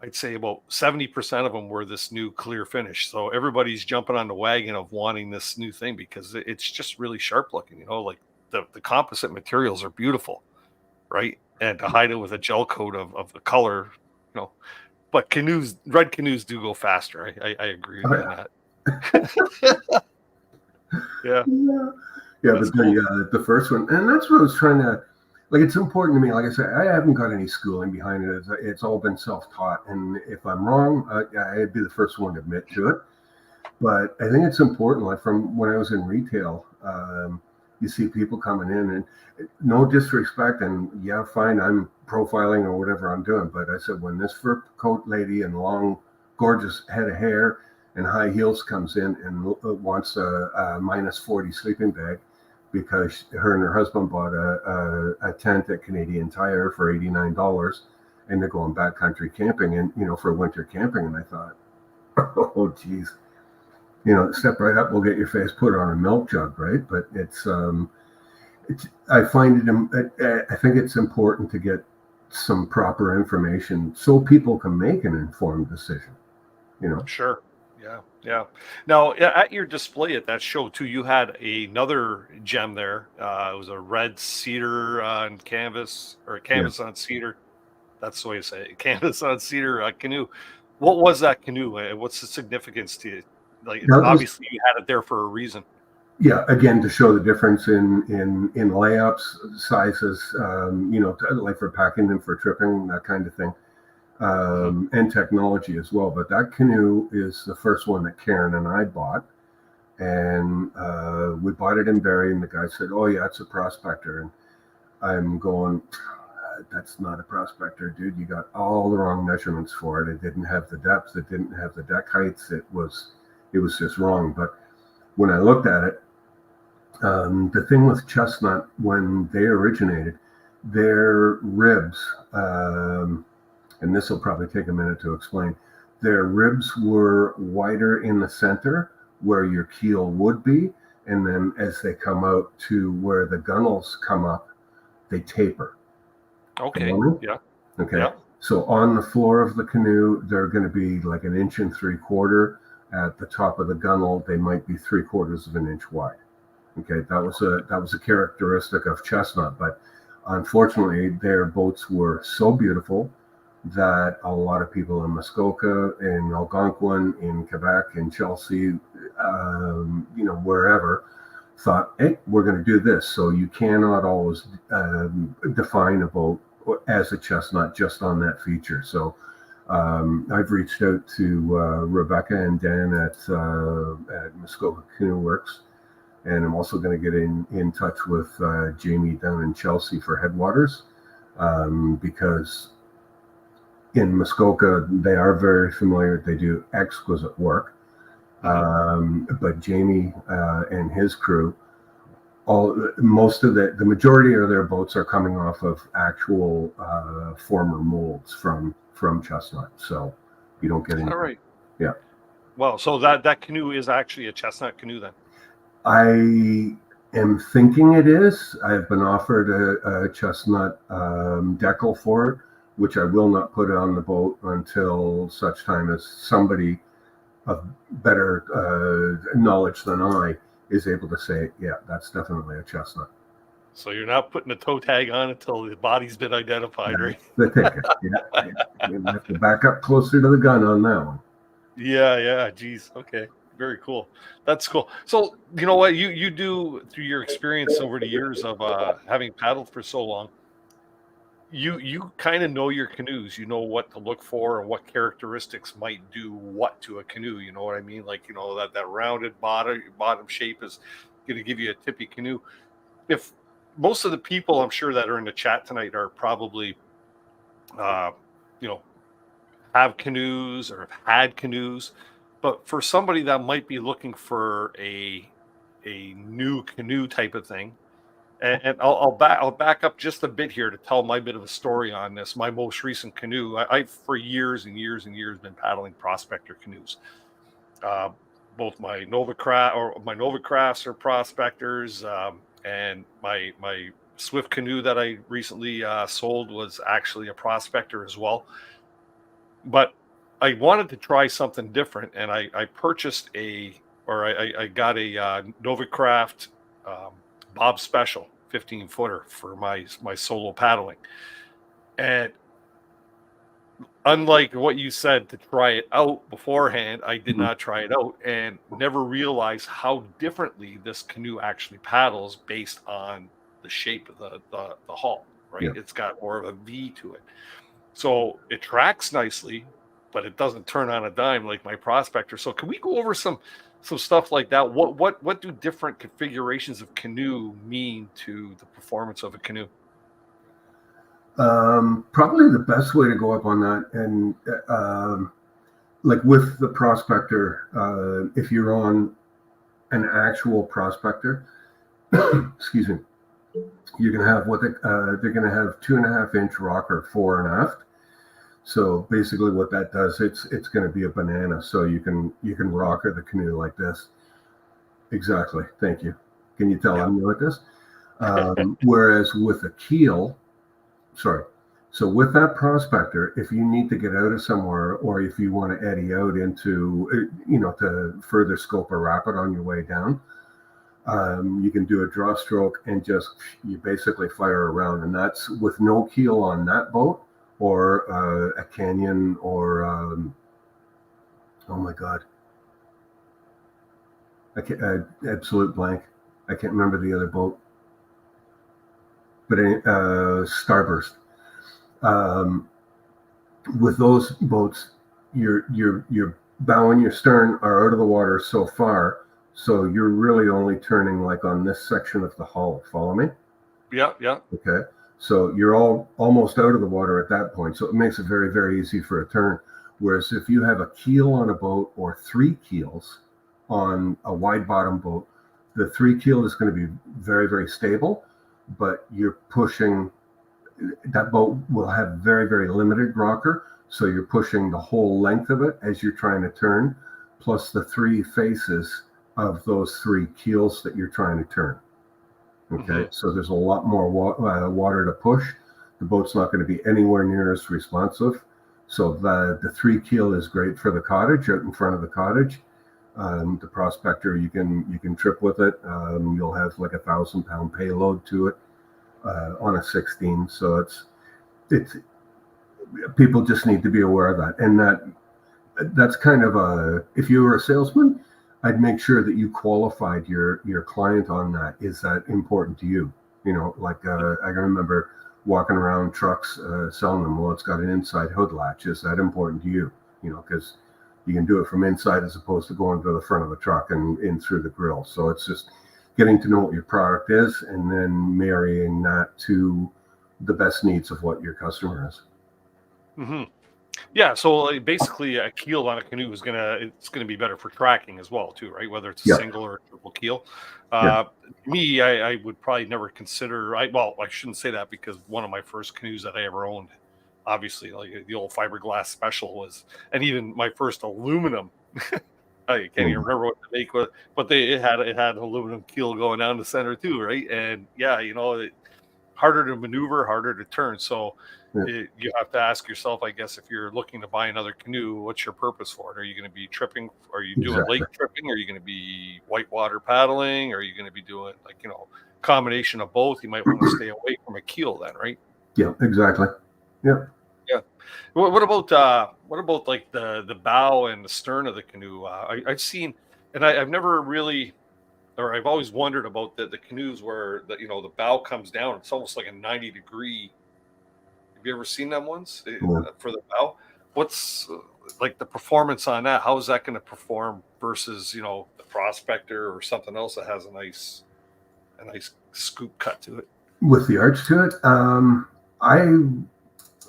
I'd say about 70% of them were this new clear finish. So everybody's jumping on the wagon of wanting this new thing because it's just really sharp looking. Like the composite materials are beautiful, right? And to hide it with a gel coat of the color, but red canoes do go faster. I agree with you on that. Yeah. Yeah, That's but cool. the first one, and that's what I was trying to, like, it's important to me. Like I said, I haven't got any schooling behind it. It's all been self-taught. And if I'm wrong, I'd be the first one to admit to it. But I think it's important, like from when I was in retail, you see people coming in and no disrespect, and yeah, fine, I'm profiling or whatever I'm doing. But I said, when this fur coat lady and long, gorgeous head of hair and high heels comes in and wants a -40 sleeping bag because her and her husband bought a tent at Canadian Tire for $89 and they're going backcountry camping and, for winter camping. And I thought, oh, geez. Step right up, we'll get your face put on a milk jug, right? But I find I think it's important to get some proper information so people can make an informed decision, Sure. Yeah. Now, at your display at that show too, you had another gem there. It was a red cedar on canvas, or canvas on cedar. That's the way to say it. Canvas on cedar canoe. What was that canoe? What's the significance to you? Like, obviously, you had it there for a reason. Yeah, again, to show the difference in layups, sizes, like for packing them for tripping, that kind of thing. And technology as well. But that canoe is the first one that Karen and I bought. And we bought it in Barrie, and the guy said, oh, yeah, it's a prospector. And I'm going, that's not a prospector, dude. You got all the wrong measurements for it. It didn't have the depth. It didn't have the deck heights. It was just wrong. But when I looked at it, the thing with Chestnut, when they originated, their ribs, and this will probably take a minute to explain, their ribs were wider in the center where your keel would be. And then as they come out to where the gunnels come up, they taper. Okay. Yeah. Okay. Yeah. So on the floor of the canoe, they're going to be like 1 3/4 inches. At the top of the gunnel, they might be 3/4 of an inch wide. Okay, that was a characteristic of Chestnut, but unfortunately, their boats were so beautiful that a lot of people in Muskoka, in Algonquin, in Quebec, in Chelsea, wherever, thought, hey, we're going to do this. So you cannot always define a boat as a Chestnut just on that feature. So I've reached out to Rebecca and Dan at Muskoka Canoe Works, and I'm also going to get in touch with Jamie down in Chelsea for Headwaters, because in Muskoka they are very familiar. They do exquisite work. But Jamie and his crew, most of the majority of their boats are coming off of actual former molds from Chestnut, so you don't get any. All right. Yeah. Wow. So that canoe is actually a chestnut canoe then? I am thinking it is. I've been offered a chestnut decal for it, which I will not put on the boat until such time as somebody of better knowledge than I is able to say, yeah, that's definitely a chestnut. So you're not putting a toe tag on until the body's been identified, right? The ticket. Yeah. You have to back up closer to the gun on that one. Yeah. Geez. Okay. Very cool. That's cool. So you know what you do through your experience over the years of having paddled for so long, you kind of know your canoes. You know what to look for and what characteristics might do what to a canoe. You know what I mean? Like, you know, that rounded bottom shape is going to give you a tippy canoe. If most of the people I'm sure that are in the chat tonight are probably uh, you know, have canoes or have had canoes, but for somebody that might be looking for a new canoe type of thing, and I'll back up just a bit here to tell my bit of a story on this. My most recent canoe, I've for years and years and years been paddling prospector canoes. Uh, Both my Novacrafts are prospectors, and my Swift canoe that I recently sold was actually a prospector as well. But I wanted to try something different, and I purchased I got a Novacraft Bob Special 15-footer for my solo paddling. And unlike what you said to try it out beforehand, I did not try it out and never realized how differently this canoe actually paddles based on the shape of the hull, right? Yeah. It's got more of a V to it. So it tracks nicely, but it doesn't turn on a dime like my prospector. So can we go over some stuff like that? What do different configurations of canoe mean to the performance of a canoe? Probably the best way to go up on that, and like with the prospector, if you're on an actual prospector, excuse me, you're gonna have they're gonna have 2.5-inch rocker fore and aft. So basically, what that does, it's going to be a banana. So you can rocker the canoe like this. Exactly. Thank you. Can you tell Yeah. I'm new at this? Whereas with a keel, sorry. So with that prospector, if you need to get out of somewhere, or if you want to eddy out into, to further scope a rapid on your way down, you can do a draw stroke and you basically fire around, and that's with no keel on that boat, or a Canyon, or oh my god, absolute blank. I can't remember the other boat, but Starburst. With those boats, your bow and your stern are out of the water so far, so you're really only turning like on this section of the hull. Follow me? Yeah. Okay. So you're almost out of the water at that point. So it makes it very, very easy for a turn. Whereas if you have a keel on a boat, or 3 keels on a wide bottom boat, the 3 keel is going to be very, very stable, but you're pushing, that boat will have very, very limited rocker. So you're pushing the whole length of it as you're trying to turn, plus the 3 faces of those 3 keels that you're trying to turn. Okay, so there's a lot more water to push. The boat's not going to be anywhere near as responsive. So the 3 keel is great for the cottage, out in front of the cottage. The prospector, you can trip with it. You'll have like 1,000-pound payload to it on a 16. So it's people just need to be aware of that, and that's kind of if you were a salesman, I'd make sure that you qualified your client on that. Is that important to you? You know, like I can remember walking around trucks selling them. Well, it's got an inside hood latch. Is that important to you? You know, because you can do it from inside as opposed to going to the front of the truck and in through the grill. So it's just getting to know what your product is, and then marrying that to the best needs of what your customer is. Yeah, so basically a keel on a canoe is it's gonna be better for tracking as well too, right? Whether it's a single or a triple keel. Me, I would probably never consider. I shouldn't say that, because one of my first canoes that I ever owned, obviously, like the old fiberglass special was, and even my first aluminum I can't even remember what the make was, but it had an aluminum keel going down the center too, right? And yeah, harder to maneuver, harder to turn. So you have to ask yourself, I guess, if you're looking to buy another canoe, what's your purpose for it? Are you going to be tripping? Are you doing lake tripping? Are you going to be whitewater paddling? Are you going to be doing combination of both? You might want to stay away from a keel then, right? Yeah, exactly. Yeah. Yeah. What about like the bow and the stern of the canoe? I've seen, and I've never really, or I've always wondered about the canoes where the bow comes down. It's almost like a 90-degree. Have you ever seen them ones for the bow? What's like the performance on that? How is that going to perform versus the Prospector or something else that has a nice scoop cut to it? With the arch to it,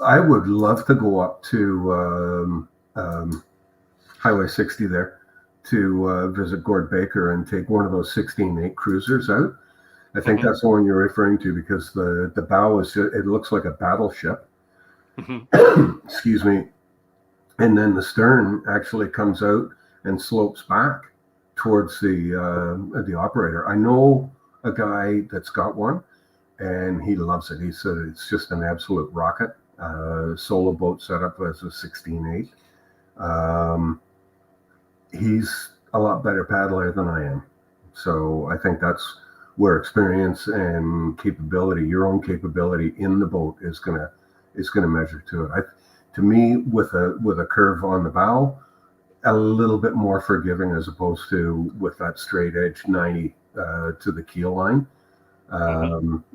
I would love to go up to Highway 60 there to visit Gord Baker and take one of those 16-8 cruisers out. I think that's the one you're referring to, because the bow it looks like a battleship. Excuse me. And then the stern actually comes out and slopes back towards the operator. I know a guy that's got one, and he loves it. He said it's just an absolute rocket. Solo boat setup as a 16-8. He's a lot better paddler than I am. So I think that's where experience and capability, your own capability in the boat, is gonna measure to it. To me, with a curve on the bow, a little bit more forgiving as opposed to with that straight edge 90 to the keel line.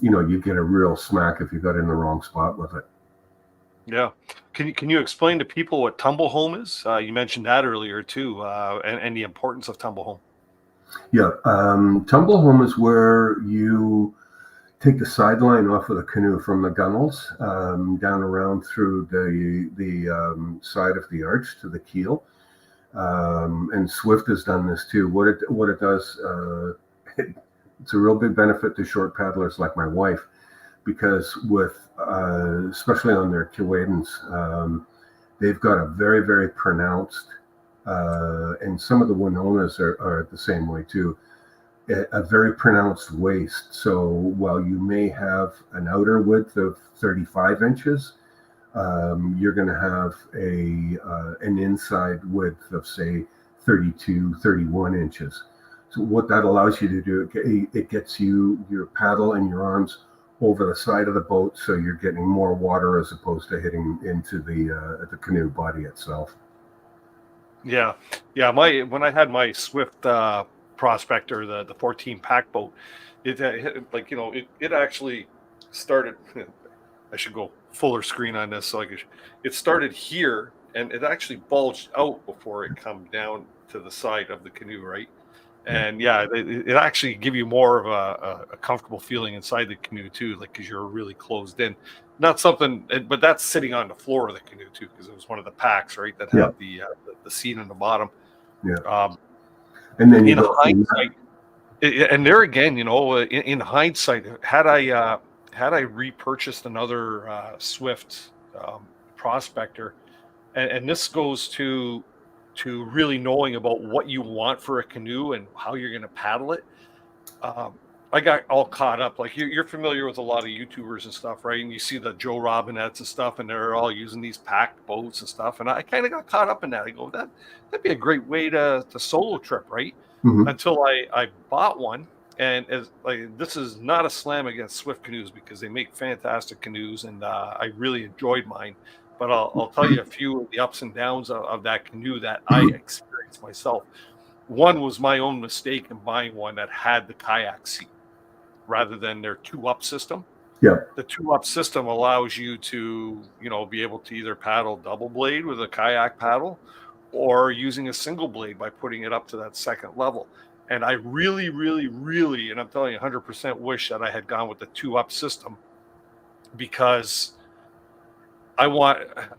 You get a real smack if you got in the wrong spot with it. Yeah. Can you explain to people what tumble home is? You mentioned that earlier too, and the importance of tumble home. Yeah. Tumble home is where you take the sideline off of the canoe from the gunnels down around through the side of the arch to the keel. And Swift has done this too. What it does, it's a real big benefit to short paddlers like my wife, because with especially on their Keewaydins, they've got a very, very pronounced, and some of the Winonas are the same way too, a very pronounced waist. So while you may have an outer width of 35 inches, you're going to have an inside width of, say, 32, 31 inches. So what that allows you to do, it gets your paddle and your arms over the side of the boat, so you're getting more water as opposed to hitting into the canoe body itself. Yeah. When I had my Swift Prospector, the 14 pack boat, it actually started. I should go fuller screen on this, so it started here, and it actually bulged out before it come down to the side of the canoe, right? And it actually give you more of a comfortable feeling inside the canoe too, like, because you're really closed in. Not something, but that's sitting on the floor of the canoe too, because it was one of the packs, right, that had the seat on the bottom. Yeah. And then in hindsight, and there again, in hindsight, had I repurchased another Swift Prospector, and this goes to really knowing about what you want for a canoe and how you're going to paddle it. I got all caught up. Like, you're familiar with a lot of YouTubers and stuff, right? And you see the Joe Robinettes and stuff, and they're all using these packed boats and stuff. And I kind of got caught up in that. I go, that'd be a great way to solo trip, right? Until I bought one. And this is not a slam against Swift canoes, because they make fantastic canoes, and I really enjoyed mine. But I'll tell you a few of the ups and downs of that canoe that I experienced myself. One was my own mistake in buying one that had the kayak seat rather than their 2-up system. Yeah. The 2-up system allows you to, be able to either paddle double blade with a kayak paddle, or using a single blade by putting it up to that second level. And I really, really, really, and I'm telling you 100% wish that I had gone with the 2-up system, because I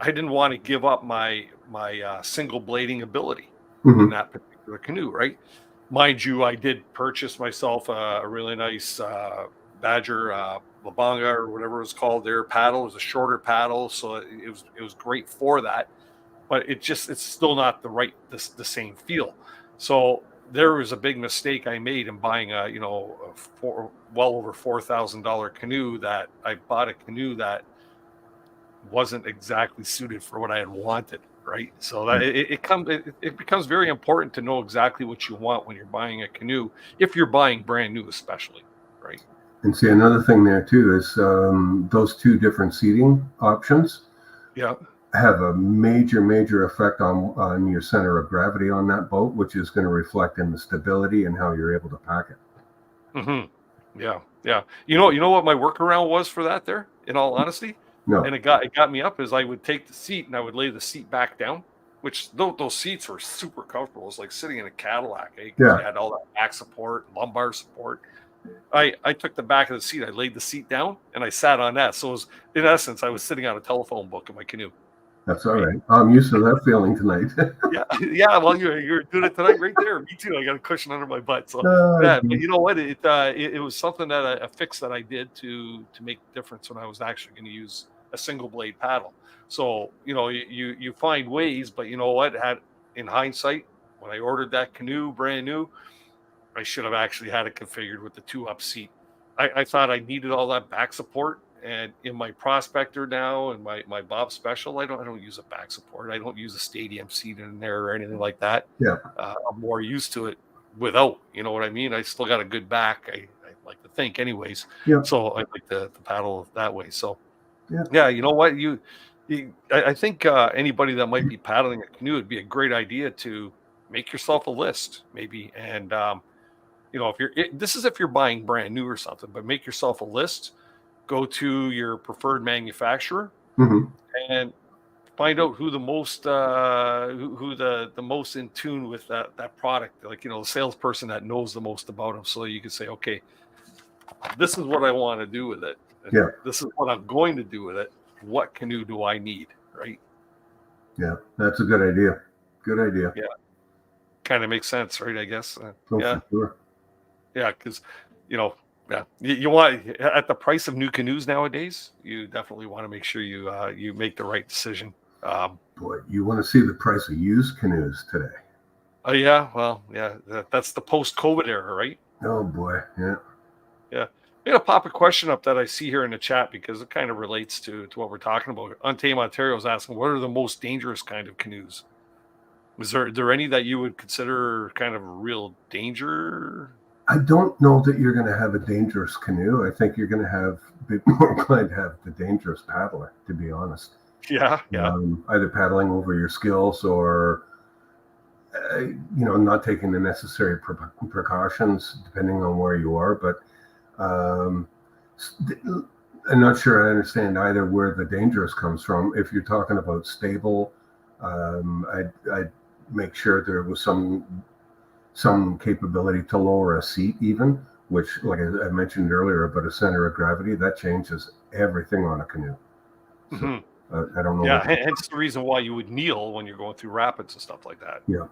didn't want to give up my single blading ability in that particular canoe, right? Mind you, I did purchase myself a really nice Badger Labonga, or whatever it was called. Their paddle. It was a shorter paddle, so it was great for that. But it's still not the same feel. So there was a big mistake I made in buying well over $4,000 canoe. That I bought a canoe that wasn't exactly suited for what I had wanted. Right. So that it becomes very important to know exactly what you want when you're buying a canoe, if you're buying brand new, especially. Right. And see, another thing there too is those two different seating options have a major effect on your center of gravity on that boat, which is going to reflect in the stability and how you're able to pack it. Mm-hmm. Yeah. You know what my workaround was for that there, in all honesty? No. And it got me up is I would take the seat and I would lay the seat back down, which those seats were super comfortable. It's like sitting in a Cadillac. You had all that back support, lumbar support. I took the back of the seat, I laid the seat down, and I sat on that. So in essence, I was sitting on a telephone book in my canoe. That's all right. I'm used to that feeling tonight. yeah. Well, you're doing it tonight, right there. Me too. I got a cushion under my butt. So but you know what? It was something that a fix that I did to make the difference when I was actually going to use a single blade paddle. So you find ways, but you know what? In hindsight, when I ordered that canoe brand new, I should have actually had it configured with the 2-up seat. I thought I needed all that back support. And in my Prospector now and my Bob Special, I don't use a back support. I don't use a stadium seat in there or anything like that. Yeah. I'm more used to it without, you know what I mean? I still got a good back. I like to think anyways. Yeah. So I like to paddle that way. So yeah, you know what? I think anybody that might be paddling a canoe, it'd be a great idea to make yourself a list maybe. And, if you're buying brand new or something, but make yourself a list. Go to your preferred manufacturer and find out who the most who the most in tune with that product, like the salesperson that knows the most about them, so you can say, okay, this is what I want to do with it. Yeah. This is what I'm going to do with it. What canoe do I need? Right. Yeah, that's a good idea. Good idea. Yeah. Kind of makes sense, right? I guess. For sure. Yeah, because yeah, you want, at the price of new canoes nowadays, you definitely want to make sure you make the right decision. Boy, you want to see the price of used canoes today. Oh yeah, well, yeah, that's the post-COVID era, right? Oh boy, yeah. I'm gonna pop a question up that I see here in the chat because it kind of relates to what we're talking about. Untamed Ontario is asking, what are the most dangerous kind of canoes? Is there any that you would consider kind of a real danger? I don't know that you're going to have a dangerous canoe. I think you're going to be more inclined to have the dangerous paddler, to be honest. Yeah. Either paddling over your skills or, not taking the necessary precautions depending on where you are. But I'm not sure I understand either where the dangerous comes from. If you're talking about stable, I'd make sure there was some capability to lower a seat even, which, like I mentioned earlier about a center of gravity, that changes everything on a canoe. So, I don't know. Yeah, hence the reason why you would kneel when you're going through rapids and stuff like that. Yeah.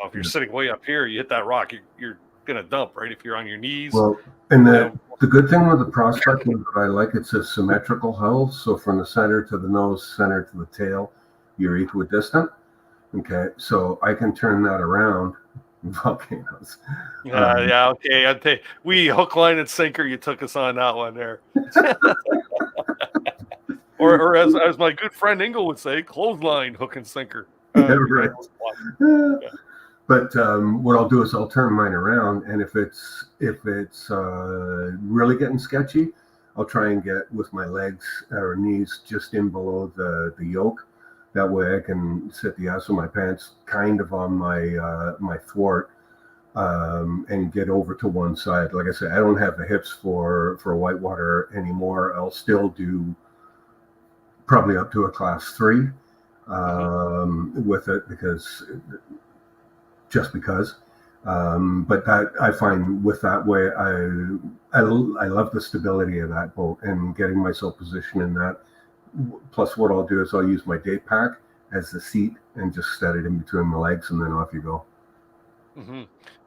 If you're sitting way up here, you hit that rock, you're going to dump, right? If you're on your knees. Well, and the good thing with the Prospector that I like, it's a symmetrical hull. So from the center to the nose, center to the tail, you're equidistant. Okay, so I can turn that around. Volcanoes. Okay. We hook, line, and sinker. You took us on that one there. or as my good friend Ingle would say, clothesline, hook, and sinker. Right. But what I'll do is I'll turn mine around, and if it's really getting sketchy, I'll try and get with my legs or knees just in below the yoke. That way I can sit the ass of my pants kind of on my thwart and get over to one side. Like I said, I don't have the hips for whitewater anymore. I'll still do probably up to a class 3 with it because. But that I find with that way, I love the stability of that boat and getting myself positioned in that. Plus, what I'll do is I'll use my day pack as the seat and just set it in between my legs, and then off you go.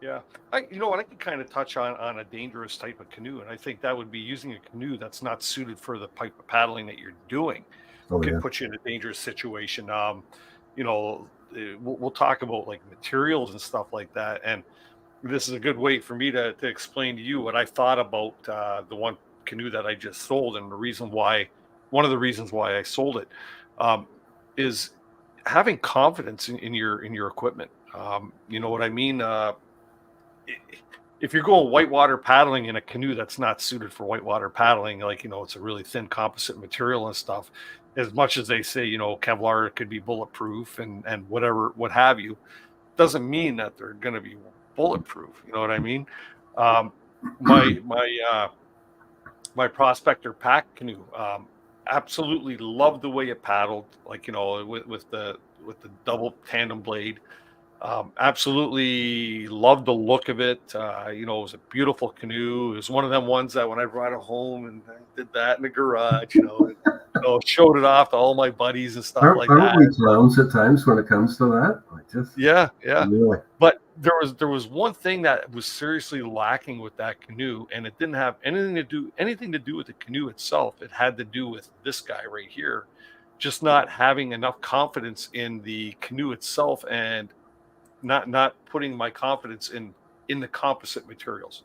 Yeah, I can kind of touch on a dangerous type of canoe, and I think that would be using a canoe that's not suited for the type of paddling that you're doing. Could put you in a dangerous situation. we'll talk about like materials and stuff like that. And this is a good way for me to explain to you what I thought about the one canoe that I just sold, and one of the reasons why I sold it is having confidence in your equipment. You know what I mean? If you're going whitewater paddling in a canoe that's not suited for whitewater paddling, like, it's a really thin composite material and stuff, as much as they say, Kevlar could be bulletproof and whatever, what have you, doesn't mean that they're going to be bulletproof. You know what I mean? Um, my Prospector pack canoe, absolutely loved the way it paddled, like, with the double tandem blade. Absolutely loved the look of it. It was a beautiful canoe. It was one of them ones that when I brought it home and I did that in the garage, showed it off to all my buddies and stuff like that. Aren't we clowns at times when it comes to that? Yeah. Really. But there was one thing that was seriously lacking with that canoe, and it didn't have anything to do with the canoe itself. It had to do with this guy right here, just not having enough confidence in the canoe itself, and not putting my confidence in the composite materials.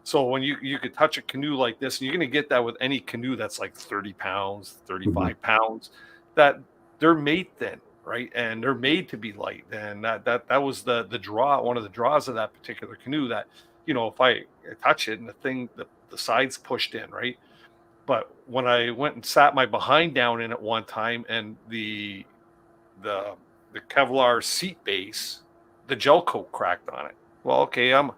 So when you could touch a canoe like this, and you're going to get that with any canoe that's like 30 pounds, 35 pounds, that they're made thin, right? And they're made to be light. And that was the draw, one of the draws of that particular canoe, that, if I touch it and the sides pushed in, right? But when I went and sat my behind down in it one time, and the Kevlar seat base, the gel coat cracked on it. Well, okay, I'm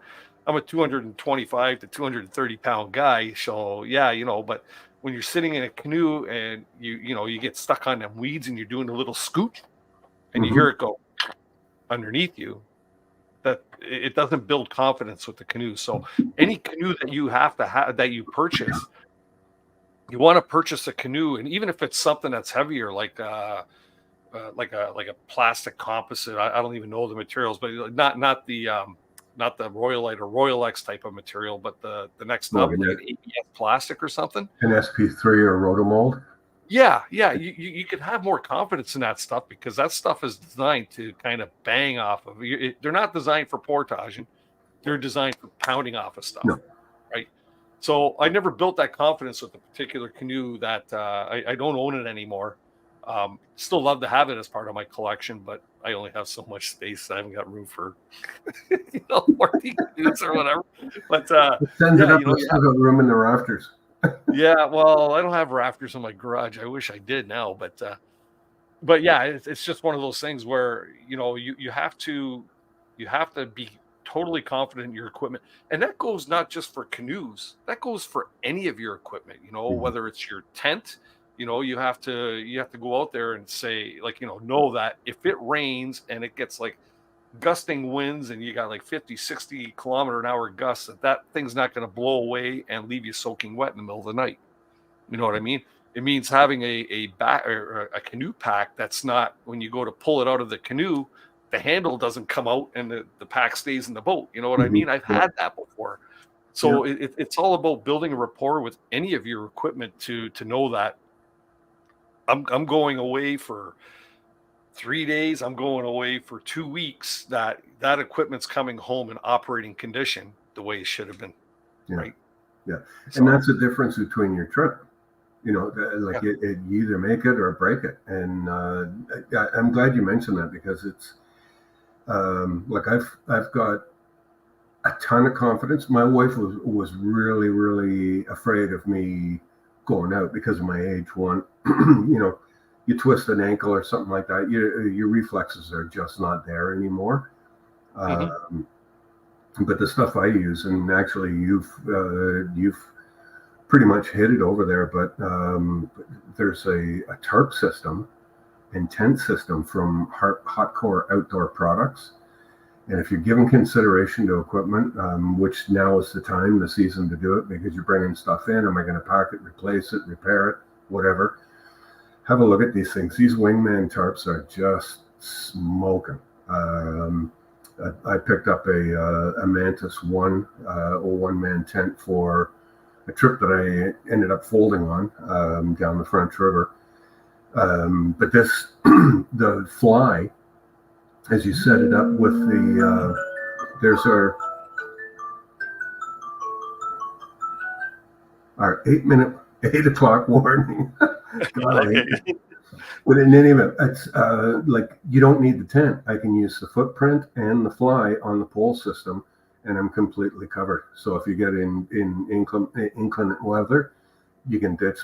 a 225 to 230 pound guy, so yeah, but when you're sitting in a canoe and you get stuck on them weeds and you're doing a little scoot and you hear it go underneath you, that it doesn't build confidence with the canoe. So any canoe that you have to have, that you purchase, you want to purchase a canoe, and even if it's something that's heavier, like a plastic composite. I don't even know the materials, but not the Royalite or Royal X type of material, but the next up, like an ABS plastic or something. An SP3 or Rotomold. Yeah. You can have more confidence in that stuff, because that stuff is designed to kind of bang off of. They're not designed for portaging; they're designed for pounding off of stuff, right? So I never built that confidence with the particular canoe that I don't own it anymore. Still love to have it as part of my collection, but I only have so much space. I haven't got room for 40 canoes or whatever. But send it up. Let's have a room in the rafters. Yeah, well, I don't have rafters in my garage. I wish I did now, but yeah, it's just one of those things where you have to be totally confident in your equipment, and that goes not just for canoes. That goes for any of your equipment. Whether it's your tent. You have to go out there and say, like, know that if it rains and it gets like gusting winds and you got like 50, 60 kilometer an hour gusts, that thing's not going to blow away and leave you soaking wet in the middle of the night. You know what I mean? It means having a canoe pack that's not, when you go to pull it out of the canoe, the handle doesn't come out and the pack stays in the boat. You know what I mean? I've had that before. So it's all about building a rapport with any of your equipment to know that I'm going away for 3 days. I'm going away for 2 weeks. That equipment's coming home in operating condition the way it should have been. Right. Yeah. So, and that's the difference between your trip. You either make it or break it. And I'm glad you mentioned that, because it's I've got a ton of confidence. My wife was really, really afraid of me going out because of my age. One, you twist an ankle or something like that, your reflexes are just not there anymore. But the stuff I use, and actually you've pretty much hit it over there, but there's a tarp system and tent system from Hot Core Outdoor Products. And if you're giving consideration to equipment, which now is the season to do it, because you're bringing stuff in, am I going to pack it, replace it, repair it, whatever, have a look at these things. These wingman tarps are just smoking. I picked up a Mantis 1-man tent for a trip that I ended up folding on down the French River. But the fly as you set it up with there's our 8 o'clock warning. God, Okay. but in any event, it's like you don't need the tent. I can use the footprint and the fly on the pole system, and I'm completely covered. So if you get in inclement weather, you can ditch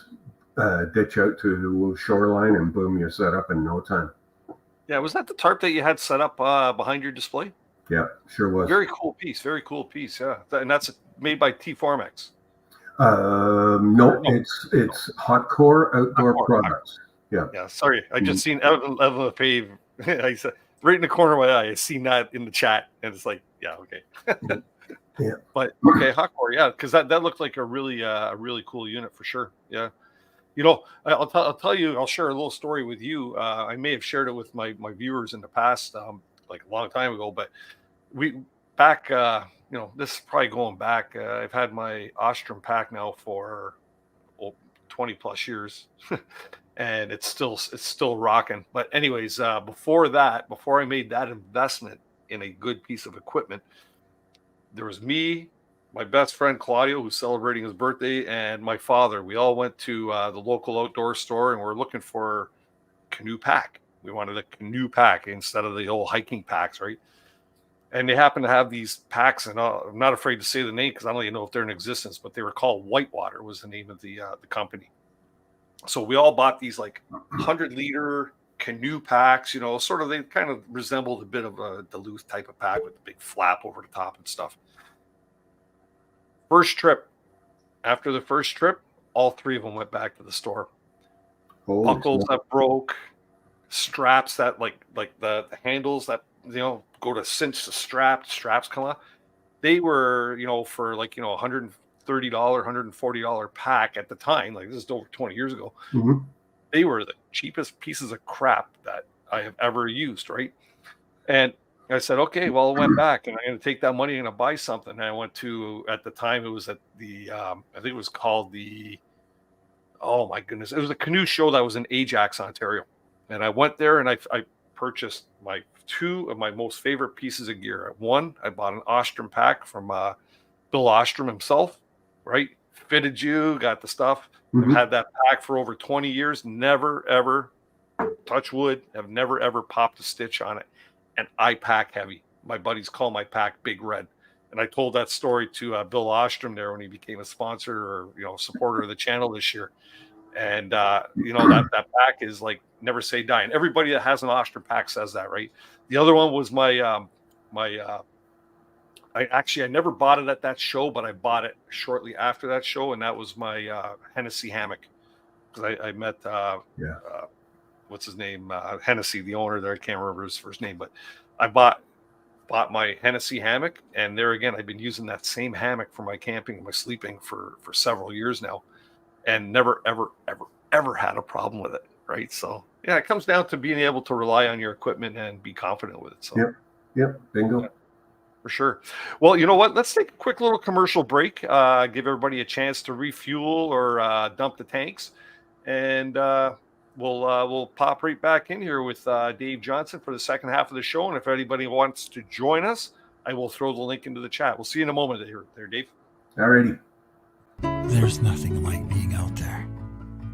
out to the shoreline and boom, you're set up in no time. Yeah, was that the tarp that you had set up behind your display? Yeah, sure was. Very cool piece. Very cool piece. Yeah, and that's made by T-Formex. No, it's Hot Core Outdoor Products. Yeah. Yeah. Sorry, I just seen out of the pave. I said right in the corner of my eye. I seen that in the chat, and it's like, yeah, okay. Yeah. But okay, Hot Core, yeah, because that looked like a really cool unit for sure. Yeah. You know, I'll tell you, I'll share a little story with you. I may have shared it with my viewers in the past, like a long time ago, but we back, this is probably going back. I've had my OSTROM pack now for 20 plus years, and it's still rocking. But anyways, before I made that investment in a good piece of equipment, there was me, my best friend Claudio, who's celebrating his birthday, and my father. We all went to the local outdoor store, and we're looking for canoe pack. We wanted a canoe pack instead of the old hiking packs, right? And they happen to have these packs, and I'm not afraid to say the name because I don't even know if they're in existence, but they were called Whitewater was the name of the company. So we all bought these like 100-liter canoe packs, sort of, they kind of resembled a bit of a Duluth type of pack with the big flap over the top and stuff. First trip. After the first trip, all three of them went back to the store. Buckles that broke, straps that like the handles that go to cinch the straps come off. They were for like $130, $140 pack at the time. Like this is over 20 years ago. Mm-hmm. They were the cheapest pieces of crap that I have ever used, right? And I said, okay, well, I went back and I'm going to take that money and I'm going to buy something. And I went to, at the time, it was at the, I think it was called the, oh my goodness, it was a canoe show that was in Ajax, Ontario. And I went there and I purchased two of my most favorite pieces of gear. One, I bought an OSTROM pack from Bill OSTROM himself, right? Fitted you, got the stuff. Mm-hmm. I've had that pack for over 20 years. Never, ever, touch wood, have never, ever popped a stitch on it. And I pack heavy. My buddies call my pack Big Red. And I told that story to Bill OSTROM there when he became a sponsor or supporter of the channel this year. And that pack is like never say die. And everybody that has an OSTROM pack says that, right? The other one was I never bought it at that show, but I bought it shortly after that show, and that was my Hennessy hammock, because I met what's his name, Hennessy, the owner there. I can't remember his first name, but I bought my Hennessy hammock, and there again, I've been using that same hammock for my camping and my sleeping for several years now, and never ever had a problem with it, right? So yeah, it comes down to being able to rely on your equipment and be confident with it. So yep, bingo. Yeah, for sure. Well, you know what? Let's take a quick little commercial break. Give everybody a chance to refuel or dump the tanks, and we'll pop right back in here with Dave Johnson for the second half of the show. And if anybody wants to join us, I will throw the link into the chat. We'll see you in a moment there, Dave. Alrighty. There's nothing like being out there.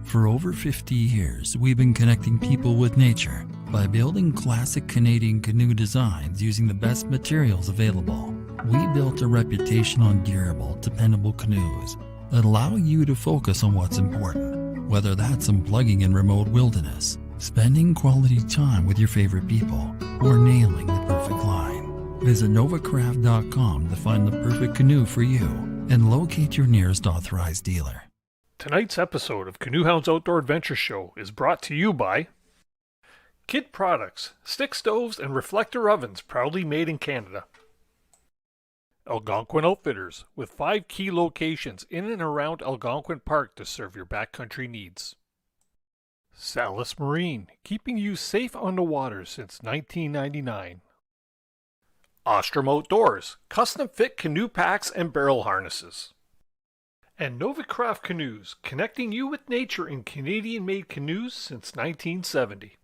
For over 50 years, we've been connecting people with nature by building classic Canadian canoe designs using the best materials available. We built a reputation on durable, dependable canoes that allow you to focus on what's important, whether that's unplugging in remote wilderness, spending quality time with your favorite people, or nailing the perfect line. Visit novacraft.com to find the perfect canoe for you and locate your nearest authorized dealer. Tonight's episode of Canoehounds Outdoor Adventure Show is brought to you by Kid Products, stick stoves and reflector ovens proudly made in Canada. Algonquin Outfitters, with 5 key locations in and around Algonquin Park to serve your backcountry needs. Salis Marine, keeping you safe on the water since 1999. OSTROM Outdoors, custom fit canoe packs and barrel harnesses. And Novacraft Canoes, connecting you with nature in Canadian-made canoes since 1970.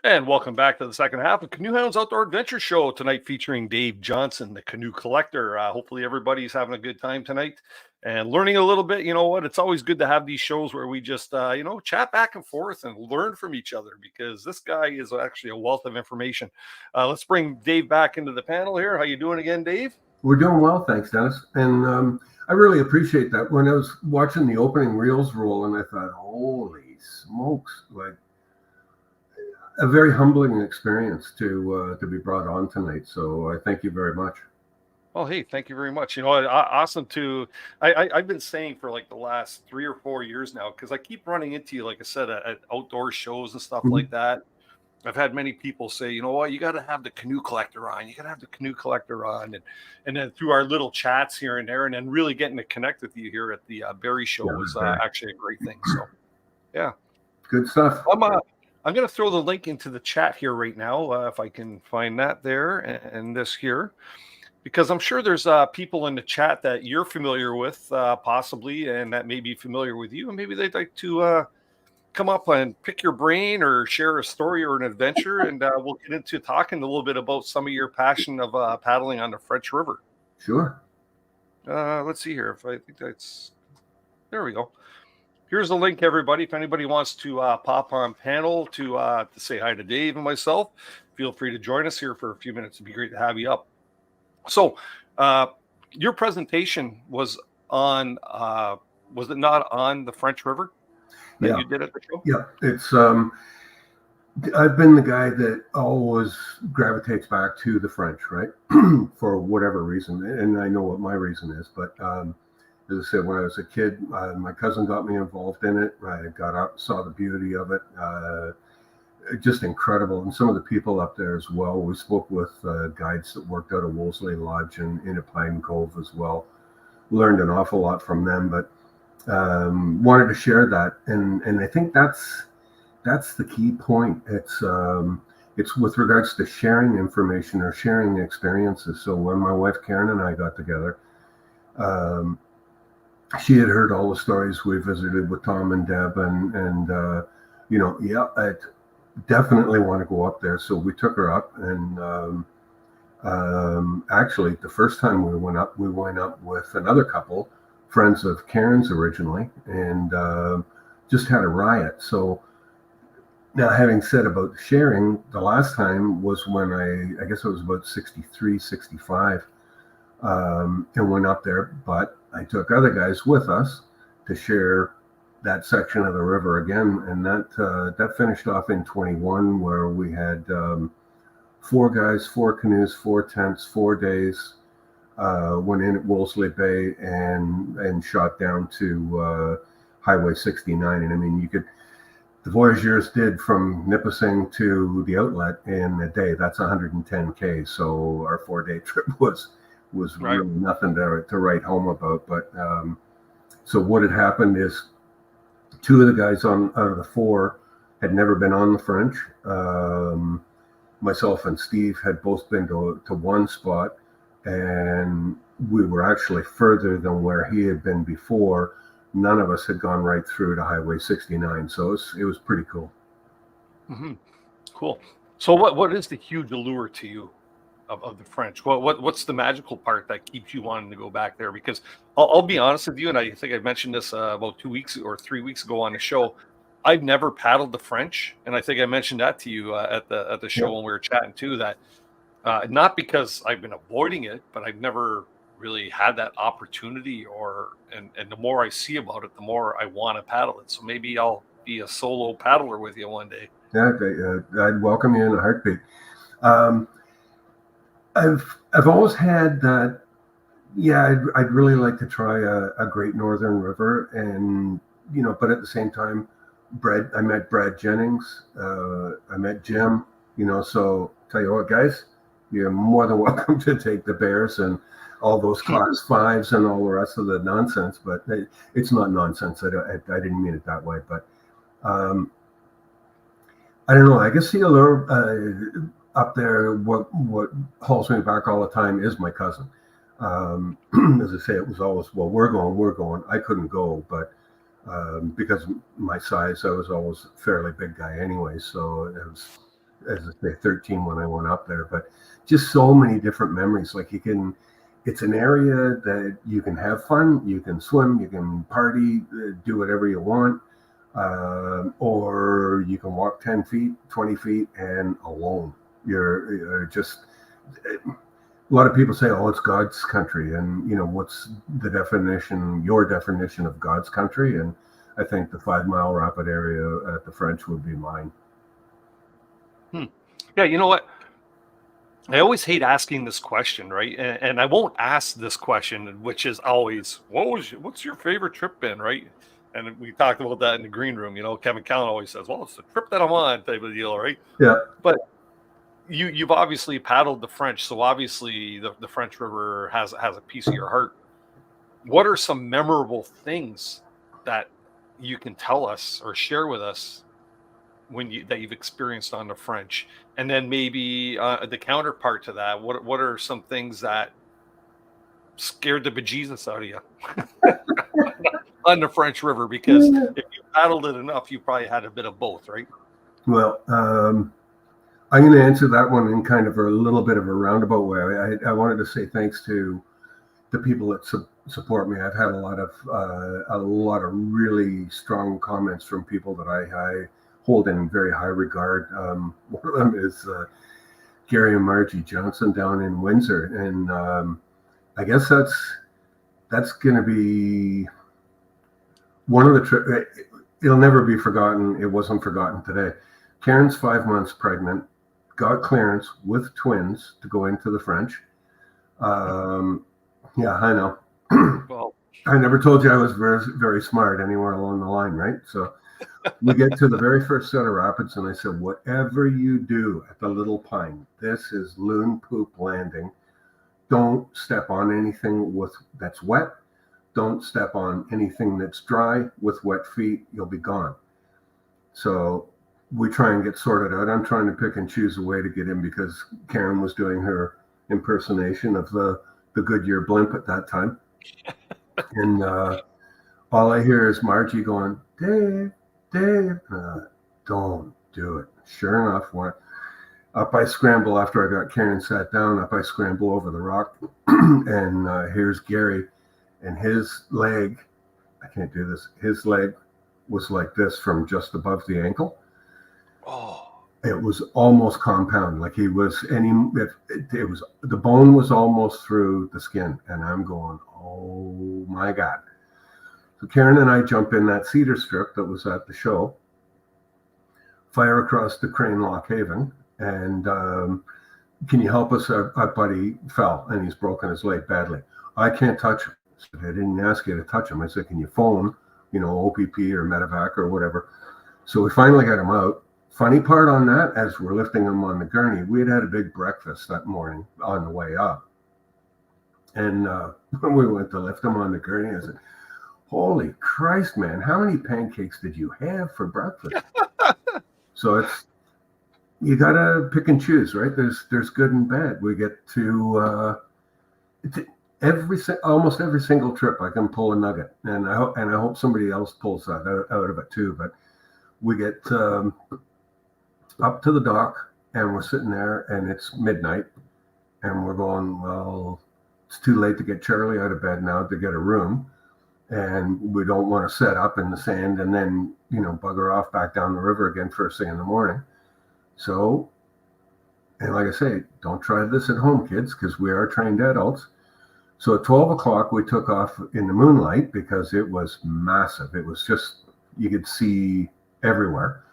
And welcome back to the second half of Canoe Hounds Outdoor Adventure Show tonight, featuring Dave Johnson, the canoe collector. Hopefully, everybody's having a good time tonight and learning a little bit. You know what? It's always good to have these shows where we just, chat back and forth and learn from each other, because this guy is actually a wealth of information. Let's bring Dave back into the panel here. How you doing again, Dave? We're doing well, thanks, Dennis. And I really appreciate that. When I was watching the opening reels roll, and I thought, holy smokes, like a very humbling experience to be brought on tonight. So I thank you very much. Oh, hey, thank you very much. Awesome to. I've been saying for like the last 3 or 4 years now, because I keep running into you, like I said, at outdoor shows and stuff like that. I've had many people say, you know what, you got to have the canoe collector on. You got to have the canoe collector on, and then through our little chats here and there, and then really getting to connect with you here at the Berry Show was actually a great thing. So, yeah, good stuff. I'm going to throw the link into the chat here right now, if I can find that there, and this here, because I'm sure there's people in the chat that you're familiar with, possibly, and that may be familiar with you, and maybe they'd like to come up and pick your brain or share a story or an adventure, and we'll get into talking a little bit about some of your passion of paddling on the French River. Sure. Let's see here. If I think that's, there we go. Here's the link, everybody. If anybody wants to pop on panel to say hi to Dave and myself, feel free to join us here for a few minutes. It'd be great to have you up. So your presentation was on, was it not on the French River that you did at the show? Yeah, it's I've been the guy that always gravitates back to the French, right? For whatever reason, and I know what my reason is, but as I said, when I was a kid, my cousin got me involved in it. I got up, saw the beauty of it. Just incredible. And some of the people up there as well. We spoke with guides that worked out of Wolseley Lodge and in a Pine Cove as well. Learned an awful lot from them, but wanted to share that. And I think that's the key point. It's with regards to sharing information or sharing experiences. So when my wife Karen and I got together, she had heard all the stories we visited with Tom and Deb, and I definitely want to go up there. So we took her up, and actually the first time we went up with another couple, friends of Karen's originally, and just had a riot. So now, having said about sharing, the last time was when I guess it was about 63, 65, and went up there, but I took other guys with us to share that section of the river again, and that finished off in 21, where we had 4 guys, 4 canoes, 4 tents, 4 days. Went in at Wolseley Bay and shot down to Highway 69, and I mean, the Voyageurs did from Nipissing to the outlet in a day. That's 110K. So our 4-day trip was really nothing to write home about. But so what had happened is 2 of the guys out of the 4 had never been on the French. Myself and Steve had both been to one spot, and we were actually further than where he had been before. None of us had gone right through to Highway 69, so it was pretty cool. Mm-hmm. Cool. So what is the huge allure to you of the French? What's the magical part that keeps you wanting to go back there? Because I'll be honest with you, and I think I mentioned this about 2 weeks or 3 weeks ago on the show. I've never paddled the French, and I think I mentioned that to you at the show when we were chatting too. That not because I've been avoiding it, but I've never really had that opportunity, and the more I see about it, the more I want to paddle it. So maybe I'll be a solo paddler with you one day. Yeah, I'd welcome you in a heartbeat. I've always had that. Yeah, I'd really like to try a Great Northern River, and but at the same time, I met Brad Jennings, I met Jim. So tell you what, guys, you're more than welcome to take the Bears and all those Class 5s and all the rest of the nonsense. But it's not nonsense. I didn't mean it that way. But I don't know. I guess the allure up there, what hauls me back all the time is my cousin. As I say, it was always, well, we're going. I couldn't go, but because of my size, I was always a fairly big guy anyway. So it was as I say, 13 when I went up there, but just so many different memories. Like it's an area that you can have fun, you can swim, you can party, do whatever you want, or you can walk 10 feet, 20 feet, and alone. You're just, a lot of people say, oh, it's God's country. And, what's the definition, your definition of God's country? And I think the 5 Mile Rapid area at the French would be mine. Yeah, you know what? I always hate asking this question, right? And I won't ask this question, which is always, what's your favorite trip been, right? And we talked about that in the green room. Kevin Callan always says, well, it's the trip that I'm on type of deal, right? Yeah. But you've obviously paddled the French, so obviously the French River has a piece of your heart. What are some memorable things that you can tell us or share with us that you've experienced on the French? And then maybe the counterpart to that, what are some things that scared the bejesus out of you on the French River? Because if you paddled it enough, you probably had a bit of both, right? Well, I'm going to answer that one in kind of a little bit of a roundabout way. I wanted to say thanks to the people that support me. I've had a lot of really strong comments from people that I hold in very high regard. One of them is Gary and Margie Johnstone down in Windsor, and I guess that's going to be one of the trips. It'll never be forgotten. It wasn't forgotten today. Karen's 5 months pregnant, got clearance with twins to go into the French. Yeah, I know. Well, I never told you I was very, very smart anywhere along the line, right? So we get to the very first set of rapids, and I said, whatever you do at the Little Pine, this is loon poop landing. Don't step on anything that's wet. Don't step on anything that's dry with wet feet. You'll be gone. So we try and get sorted out. I'm trying to pick and choose a way to get in because Karen was doing her impersonation of the Goodyear blimp at that time. And all I hear is Margie going, Dave, don't do it. Sure enough, up I scramble after I got Karen sat down, up I scramble over the rock, and here's Gary, and his leg, I can't do this, his leg was like this from just above the ankle. Oh. It was almost compound, like he was, it was, the bone was almost through the skin, and I'm going, oh my God. So Karen and I jump in that cedar strip that was at the show, fire across the Crane Lock Haven, and can you help us? Our buddy fell, and he's broken his leg badly. I can't touch him. I said, I didn't ask you to touch him. I said, can you phone, OPP or Medevac or whatever? So we finally got him out. Funny part on that, as we're lifting him on the gurney, we had a big breakfast that morning on the way up. And when we went to lift him on the gurney, I said, holy Christ, man, how many pancakes did you have for breakfast? So you got to pick and choose, right? There's good and bad. We get to almost every single trip I can pull a nugget. And I hope somebody else pulls that out of it too. But we get up to the dock, and we're sitting there, and it's midnight, and we're going, well, it's too late to get Charlie out of bed now to get a room, and we don't want to set up in the sand and then, bugger off back down the river again first thing in the morning. So, and like I say, don't try this at home, kids, because we are trained adults. So at 12 o'clock, we took off in the moonlight because it was massive. It was just, you could see everywhere.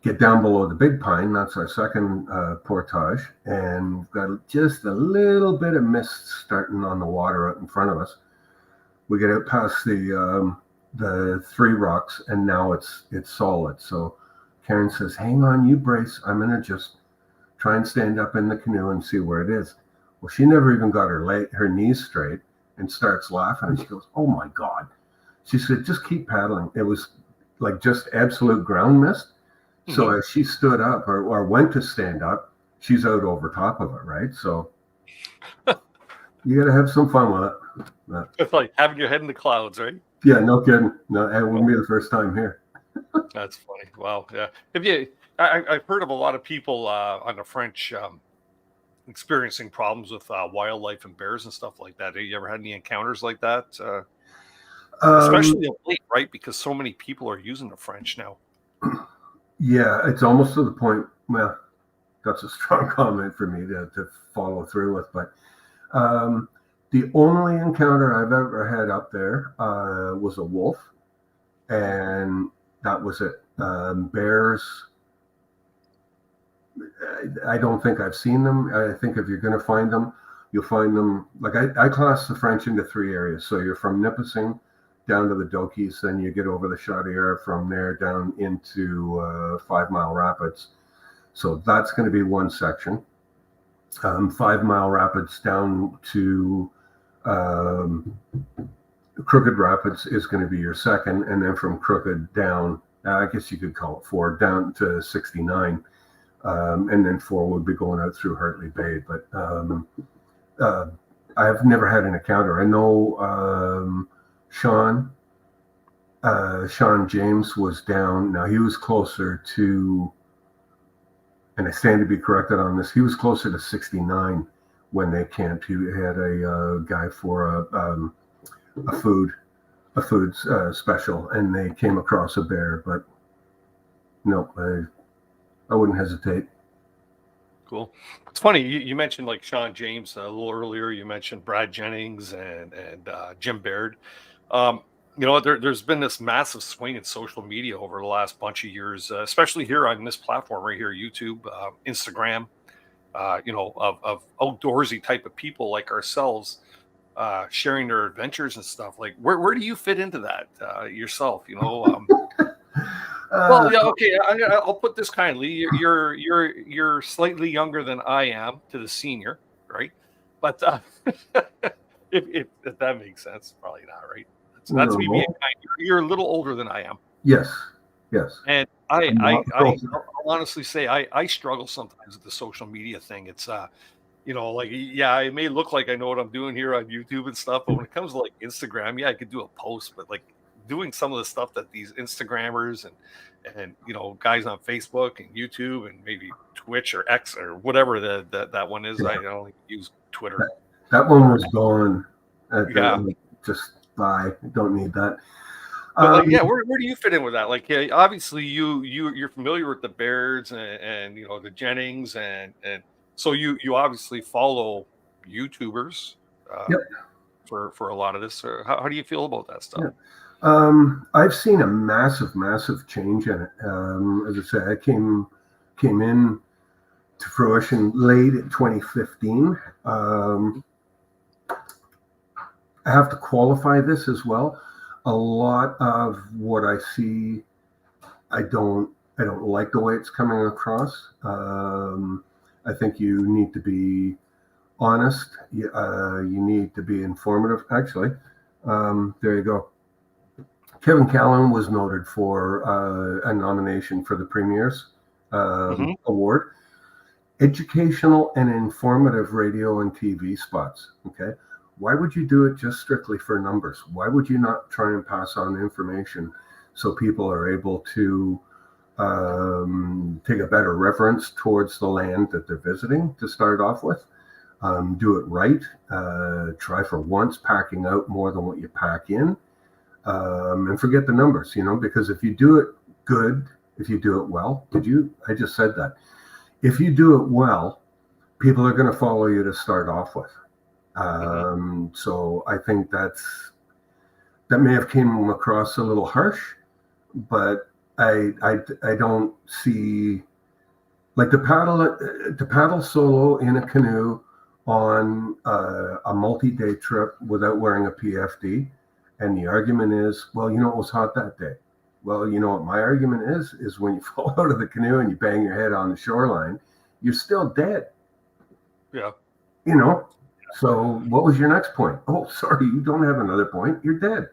Get down below the Big Pine, that's our second portage, and we've got just a little bit of mist starting on the water out in front of us. We get out past the three rocks, and now it's solid. So Karen says, hang on, you brace. I'm going to just try and stand up in the canoe and see where it is. Well, she never even got her knees straight and starts laughing, and she goes, oh my God. She said, just keep paddling. It was like just absolute ground mist. So as she stood up or went to stand up, she's out over top of it, right? So you got to have some fun with it. It's like having your head in the clouds, right? Yeah, no kidding. No, it wouldn't be the first time here. That's funny. Wow. Yeah. Have I've heard of a lot of people on the French experiencing problems with wildlife and bears and stuff like that. Have you ever had any encounters like that? Um, Especially of late, right? Because so many people are using the French now. yeah, it's almost to the point. Well, that's a strong comment for me to follow through with, but the only encounter I've ever had up there was a wolf, and that was it. Bears, I don't think I've seen them. I think if you're going to find them, you'll find them. Like I class the French into 3 areas. So you're from Nipissing down to the Dokies, then you get over the Chaudière, from there down into 5 Mile Rapids. So that's going to be one section. 5 Mile Rapids down to Crooked Rapids is going to be your second, and then from Crooked down, I guess you could call it 4, down to 69. And then 4 would be going out through Hartley Bay. But I've never had an encounter. I know Sean James was down. Now he was closer to, and I stand to be corrected on this, he was closer to 69 when they camped. He had a guy for a food special, and they came across a bear. But no, I wouldn't hesitate. Cool. It's funny you mentioned like Sean James a little earlier. You mentioned Brad Jennings and Jim Baird. There's been this massive swing in social media over the last bunch of years, especially here on this platform right here, YouTube, Instagram. Of outdoorsy type of people like ourselves, sharing their adventures and stuff. Like, where do you fit into that yourself? Well, yeah, okay. I'll put this kindly. You're slightly younger than I am to the senior, right? But if that makes sense, probably not, right? That's me being kind. You're a little older than I am. Yes. And I'll honestly say I struggle sometimes with the social media thing. It's it may look like I know what I'm doing here on YouTube and stuff, but when it comes to like Instagram, yeah, I could do a post, but like doing some of the stuff that these Instagrammers and guys on Facebook and YouTube and maybe Twitch or X or whatever that one is. Yeah. I only use Twitter. That one was gone. Just bye. Don't need that. But where do you fit in with that? Like, yeah, obviously you're familiar with the Bairds and the Jennings and so you obviously follow YouTubers for a lot of this. Or how do you feel about that stuff? Yeah. I've seen a massive change in it. As I said, I came in to fruition late in 2015. I have to qualify this as well. A lot of what I see, I don't like the way it's coming across. I think you need to be honest. You need to be informative. Actually, there you go. Kevin Callan was noted for a nomination for the Premier's Award. Educational and informative radio and TV spots. Okay. Why would you do it just strictly for numbers? Why would you not try and pass on information so people are able to take a better reference towards the land that they're visiting to start off with? Do it right. Try for once packing out more than what you pack in. And forget the numbers, because if you do it good, if you do it well, I just said that. If you do it well, people are going to follow you to start off with. So I think that may have came across a little harsh, but I don't see, like, to paddle solo in a canoe on a multi-day trip without wearing a PFD. And the argument is, well, it was hot that day. Well, what my argument is when you fall out of the canoe and you bang your head on the shoreline, you're still dead. Yeah. So what was your next point? Oh, sorry, you don't have another point. You're dead.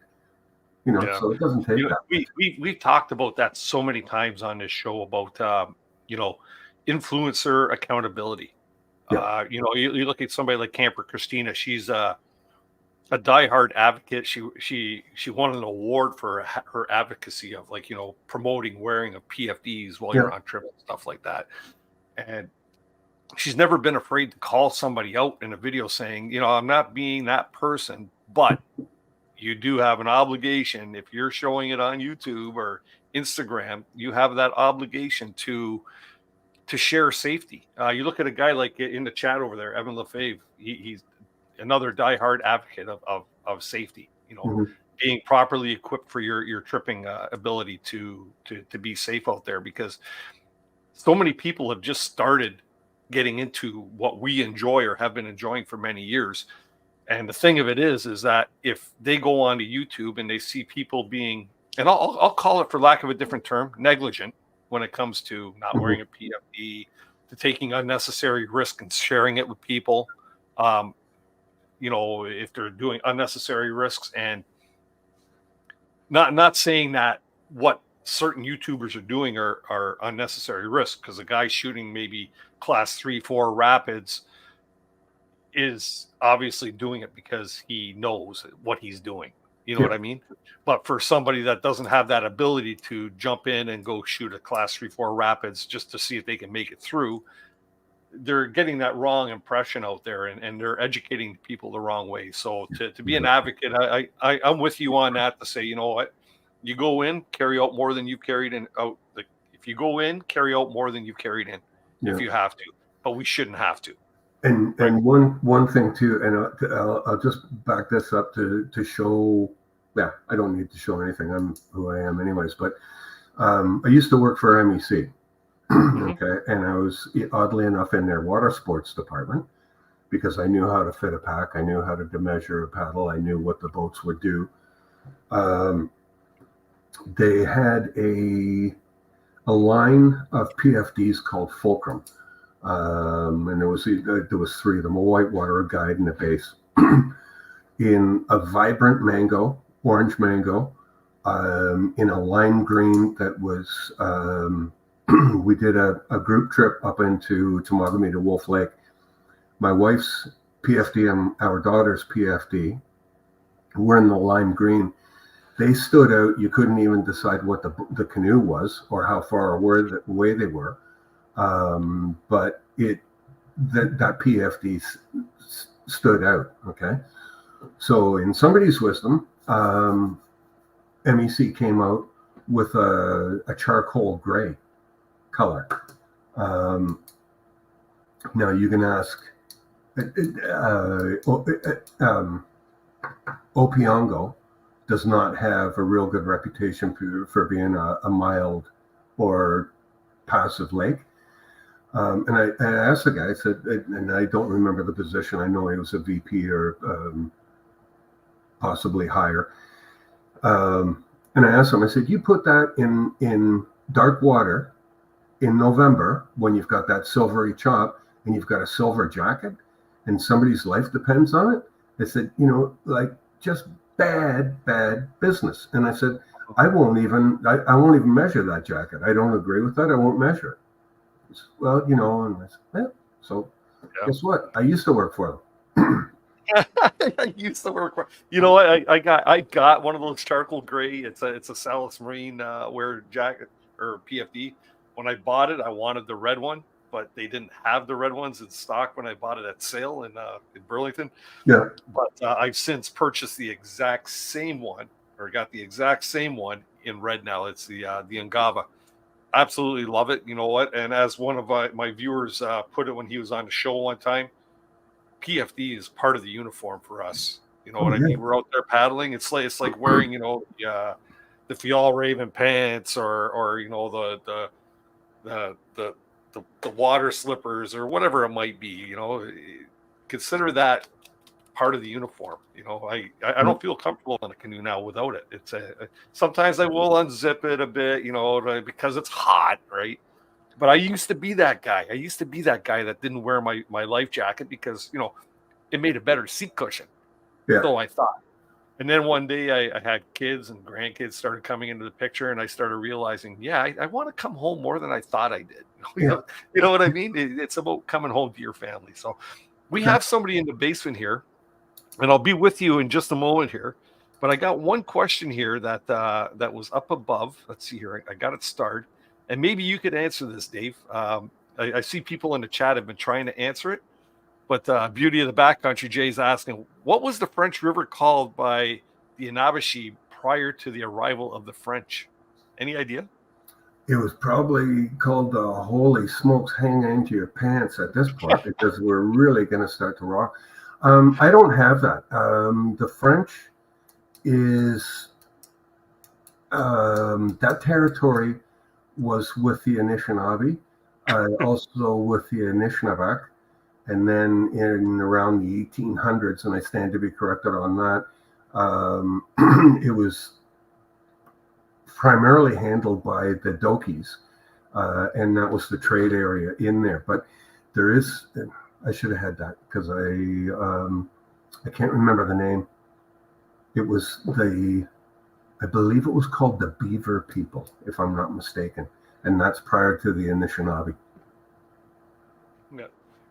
So it doesn't take that. We've talked about that so many times on this show about, influencer accountability. Yeah. You look at somebody like Camper Christina. She's a diehard advocate. She won an award for her advocacy of, like, promoting wearing of PFDs while you're on trip and stuff like that. And she's never been afraid to call somebody out in a video saying, I'm not being that person, but you do have an obligation. If you're showing it on YouTube or Instagram, you have that obligation to share safety. You look at a guy like in the chat over there, Evan Lefebvre. He's another diehard advocate of safety. Being properly equipped for your tripping ability to be safe out there, because so many people have just started getting into what we enjoy or have been enjoying for many years. And the thing of it is that if they go onto YouTube and they see people being, and I'll call it, for lack of a different term, negligent when it comes to not wearing a PFD, to taking unnecessary risk and sharing it with people, if they're doing unnecessary risks, and not saying that what certain YouTubers are doing are unnecessary risks, because a guy shooting maybe class 3-4 rapids is obviously doing it because he knows what he's doing. You know what I mean? But for somebody that doesn't have that ability to jump in and go shoot a class 3-4 rapids just to see if they can make it through, they're getting that wrong impression out there, and they're educating people the wrong way. So to be an advocate, I'm with you on that, to say, you know what, you go in, carry out more than you carried in out. Like, if you go in, carry out more than you carried in, if you have to, but we shouldn't have to. And one thing too, and I'll just back this up to show. Yeah, I don't need to show anything. I'm who I am, anyways. But I used to work for MEC, okay, and I was, oddly enough, in their water sports department, because I knew how to fit a pack, I knew how to measure a paddle, I knew what the boats would do. They had a line of PFDs called Fulcrum. And there was three of them: a whitewater, a guide, and a base, in a vibrant mango, orange mango, in a lime green that was, we did a group trip up into Temagami to Wolf Lake. My wife's PFD and our daughter's PFD were in the lime green. They stood out. You couldn't even decide what the canoe was or how far away they were. But that PFD stood out. Okay, so in somebody's wisdom, MEC came out with a charcoal gray color. Now you can ask, Opiongo does not have a real good reputation for being a mild or passive lake. And I asked the guy, I said, and I don't remember the position, I know he was a VP or possibly higher. And I asked him, I said, you put that in dark water in November when you've got that silvery chop and you've got a silver jacket and somebody's life depends on it? I said, like, just bad business. And I said, I won't even measure that jacket. I don't agree with that. I won't measure it. Well, and I said, so guess what? I used to work for them. I used to work for, I got one of those charcoal gray. It's a Salis Marine wear jacket or PFD. When I bought it, I wanted the red one, but they didn't have the red ones in stock when I bought it at sale in Burlington. Yeah. But I've since purchased the exact same one, or got the exact same one in red now. It's the Ungava. Absolutely love it. You know what? And as one of my viewers put it when he was on the show one time, PFD is part of the uniform for us. You know what I mean? We're out there paddling. It's like wearing, the Fial Raven pants or the water slippers or whatever it might be. Consider that part of the uniform. I don't feel comfortable in a canoe now without it. It's sometimes I will unzip it a bit, because it's hot, right? But I used to be that guy. I used to be that guy that didn't wear my life jacket because it made a better seat cushion. Yeah. So I thought. And then one day I had kids and grandkids started coming into the picture, and I started realizing, I want to come home more than I thought I did. You know what I mean? It's about coming home to your family. So we have somebody in the basement here and I'll be with you in just a moment here. But I got one question here that was up above. Let's see here. I got it starred, and maybe you could answer this, Dave. I see people in the chat have been trying to answer it, but Beauty of the Backcountry Jay's asking, what was the French River called by the Anabashi prior to the arrival of the French? Any idea? It was probably called the Holy Smokes Hang Into Your Pants at this point because we're really going to start to rock. I don't have that. The French is that territory was with the Anishinaabe, also with the Anishinaabeg, and then in around the 1800s, and I stand to be corrected on that, it was primarily handled by the Dokis, and that was the trade area in there. But there is, I should have had that because I can't remember the name. It was I believe it was called the Beaver people, if I'm not mistaken, and that's prior to the Anishinaabe. Yeah.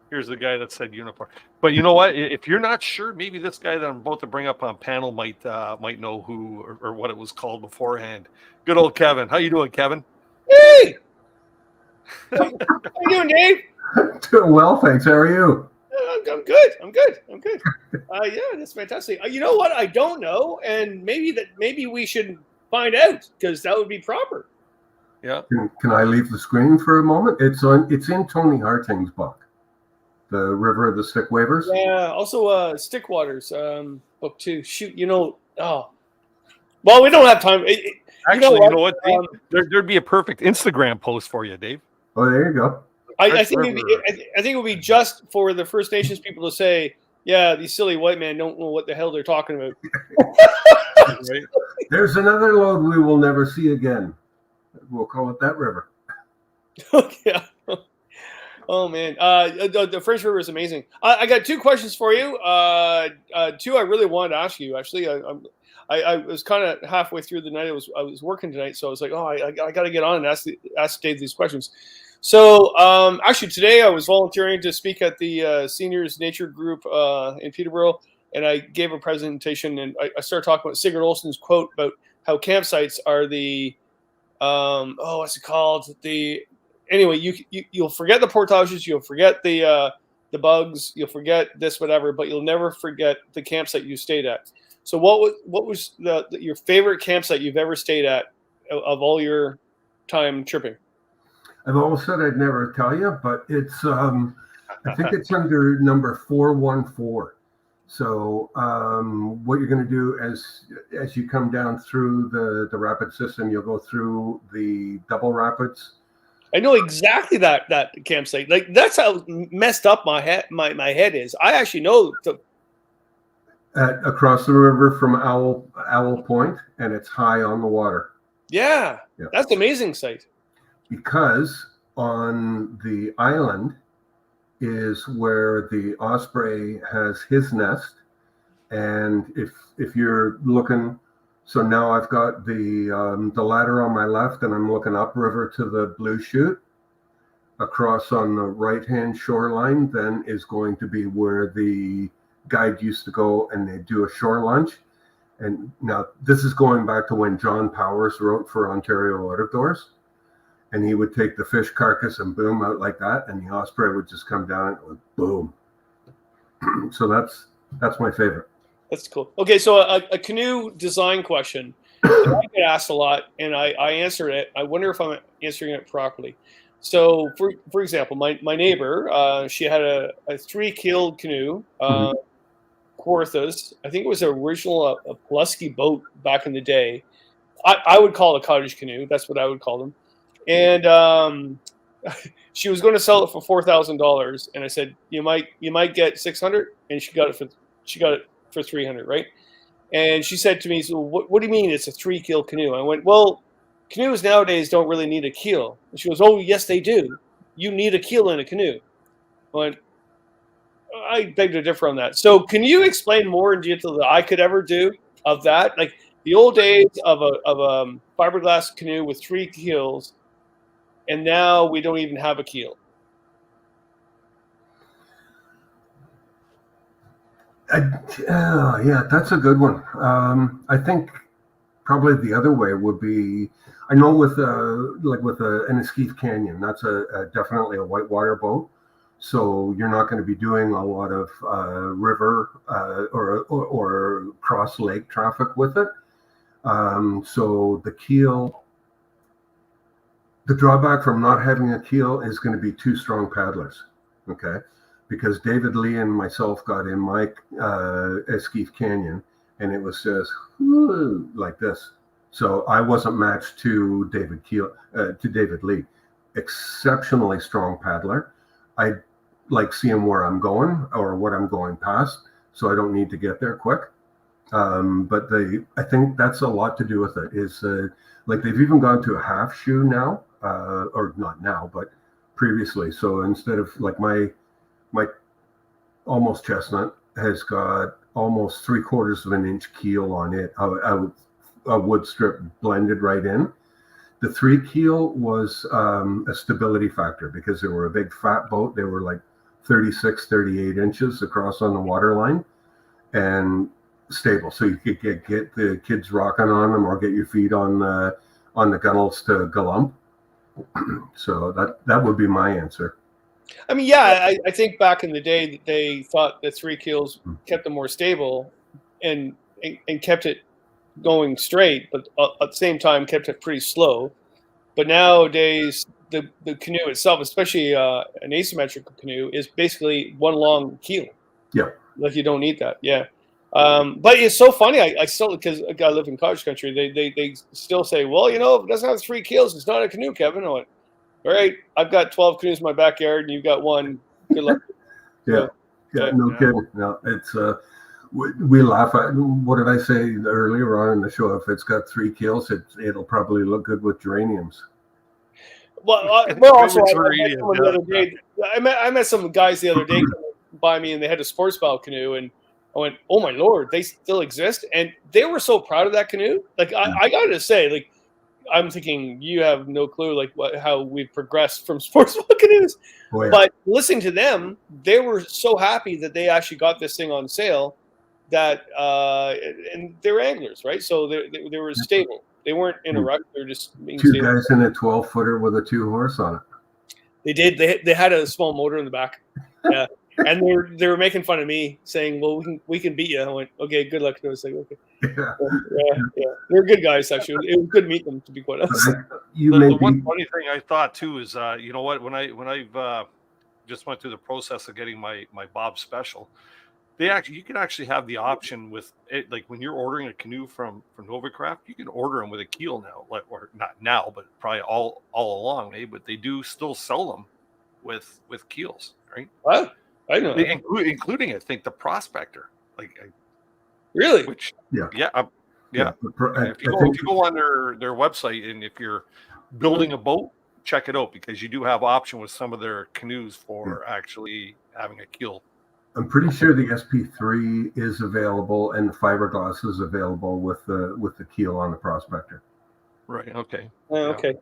Here's the guy that said uniform. But you know what? If you're not sure, maybe this guy that I'm about to bring up on panel might know who or what it was called beforehand. Good old Kevin. How you doing, Kevin? Hey! How you doing, Dave? Doing well, thanks. How are you? I'm good. I'm good. Yeah, that's fantastic. You know what? I don't know, and maybe we should find out because that would be proper. Yeah. Can I leave the screen for a moment? It's in Tony Harting's book, The River of the Stick Wavers. Yeah. Also, Stick Waters book too. Shoot, oh, well, we don't have time. Actually, you know what? Dave? There'd be a perfect Instagram post for you, Dave. Oh, there you go. I think it would be just for the First Nations people to say, yeah, these silly white men don't know what the hell they're talking about. Right? There's another load we will never see again. We'll call it that river. Yeah. Oh man, the French River is amazing. I got two questions for you. Two I really wanted to ask you. Actually, I was kind of halfway through the night. I was working tonight, so I was like, oh, I got to get on and ask Dave these questions. So actually, today I was volunteering to speak at the Seniors Nature Group in Peterborough, and I gave a presentation, and I started talking about Sigurd Olson's quote about how campsites are the what's it called? Anyway, you'll forget the portages, you'll forget the bugs, you'll forget this whatever, but you'll never forget the campsite you stayed at. So what was your favorite campsite you've ever stayed at of all your time tripping? I've always said I'd never tell you, but it's I think it's under number 414. So what you're going to do as you come down through the rapid system, you'll go through the double rapids. I know exactly that campsite. Like that's how messed up my head is. I actually know Across the river from Owl Point, and it's high on the water. Yeah. That's an amazing site. Because on the island is where the osprey has his nest, and if you're looking, so now I've got the ladder on my left, and I'm looking upriver to the Blue Chute. Across on the right-hand shoreline, then is going to be where the guide used to go, and they do a shore lunch. And now this is going back to when John Powers wrote for Ontario Out of Doors. And he would take the fish carcass and boom out like that, and the osprey would just come down and it would boom. So that's my favorite. That's cool. Okay, so a canoe design question. I get asked a lot, and I answered it. I wonder if I'm answering it properly. So, for example, my neighbor, she had a 3-keeled canoe, Quarthas. I think it was original a Pulaski boat back in the day. I would call it a cottage canoe. That's what I would call them. And she was going to sell it for $4,000, and I said, "You might get 600," and she got it for 300, right? And she said to me, "So what do you mean it's a 3-keel canoe?" I went, "Well, canoes nowadays don't really need a keel." And she goes, "Oh, yes, they do. You need a keel in a canoe." I went, I beg to differ on that. So can you explain more in detail that I could ever do of that? Like the old days of a fiberglass canoe with 3 keels, and now we don't even have a keel. Yeah, that's a good one. I think probably the other way would be, I know with an Eskeef Canyon, that's definitely a whitewater boat. So you're not going to be doing a lot of river or cross lake traffic with it. So the keel, the drawback from not having a keel is going to be two strong paddlers. Okay. Because David Lee and myself got in my Eskeef Canyon, and it was just like this. So I wasn't matched to David Lee. Exceptionally strong paddler. I like seeing where I'm going or what I'm going past, so I don't need to get there quick. But I think that's a lot to do with it. Is like they've even gone to a half shoe now, or not now, but previously. So instead of like my almost chestnut has got almost 3/4 of an inch keel on it, a wood strip blended right in. The 3 keel was a stability factor because they were a big fat boat. They were like 36, 38 inches across on the water line and stable. So you could get the kids rocking on them or get your feet on the gunnels to galump. So that would be my answer. I mean, yeah, I think back in the day that they thought that 3 keels kept them more stable and kept it going straight, but at the same time kept it pretty slow. But nowadays, the canoe itself, especially an asymmetrical canoe, is basically one long keel. Yeah. Like you don't need that. Yeah. But it's so funny. I still, because I live in cottage country, they still say, well, if it doesn't have 3 keels, it's not a canoe, Kevin. I went, all right, I've got 12 canoes in my backyard, and you've got one. Good luck. Yeah, no kidding. No, it's we laugh at. What did I say earlier on in the show? If it's got 3 keels, it'll probably look good with geraniums. Well, also I met some guys the other day by me, and they had a sports style canoe, and I went, oh my Lord, they still exist, and they were so proud of that canoe. Like I got to say, like. I'm thinking you have no clue like how we've progressed from sports canoes. Oh, yeah. But listening to them, they were so happy that they actually got this thing on sale that and they're anglers, right? So they were stable. They weren't in a rush. They're just being 2 stable. Guys in a 12-footer with a 2-horse on it. They did. They had a small motor in the back. Yeah. And they were making fun of me, saying, "Well, we can beat you." I went, "Okay, good luck." I was like, "Okay." Yeah. They're good guys. Actually, it was good to meet them. To be quite honest. The one funny thing I thought too is, you know what? When I've just went through the process of getting my Bob Special, you can actually have the option with it, like when you're ordering a canoe from Novacraft, you can order them with a keel now, like, or not now, but probably all along. But they do still sell them with keels, right? What? I know, including I think the Prospector, really, which yeah. If you go on their website, and if you're building a boat, check it out, because you do have option with some of their canoes for actually having a keel. I'm pretty sure the SP3 is available and the fiberglass is available with the keel on the Prospector. Right. Okay. Okay.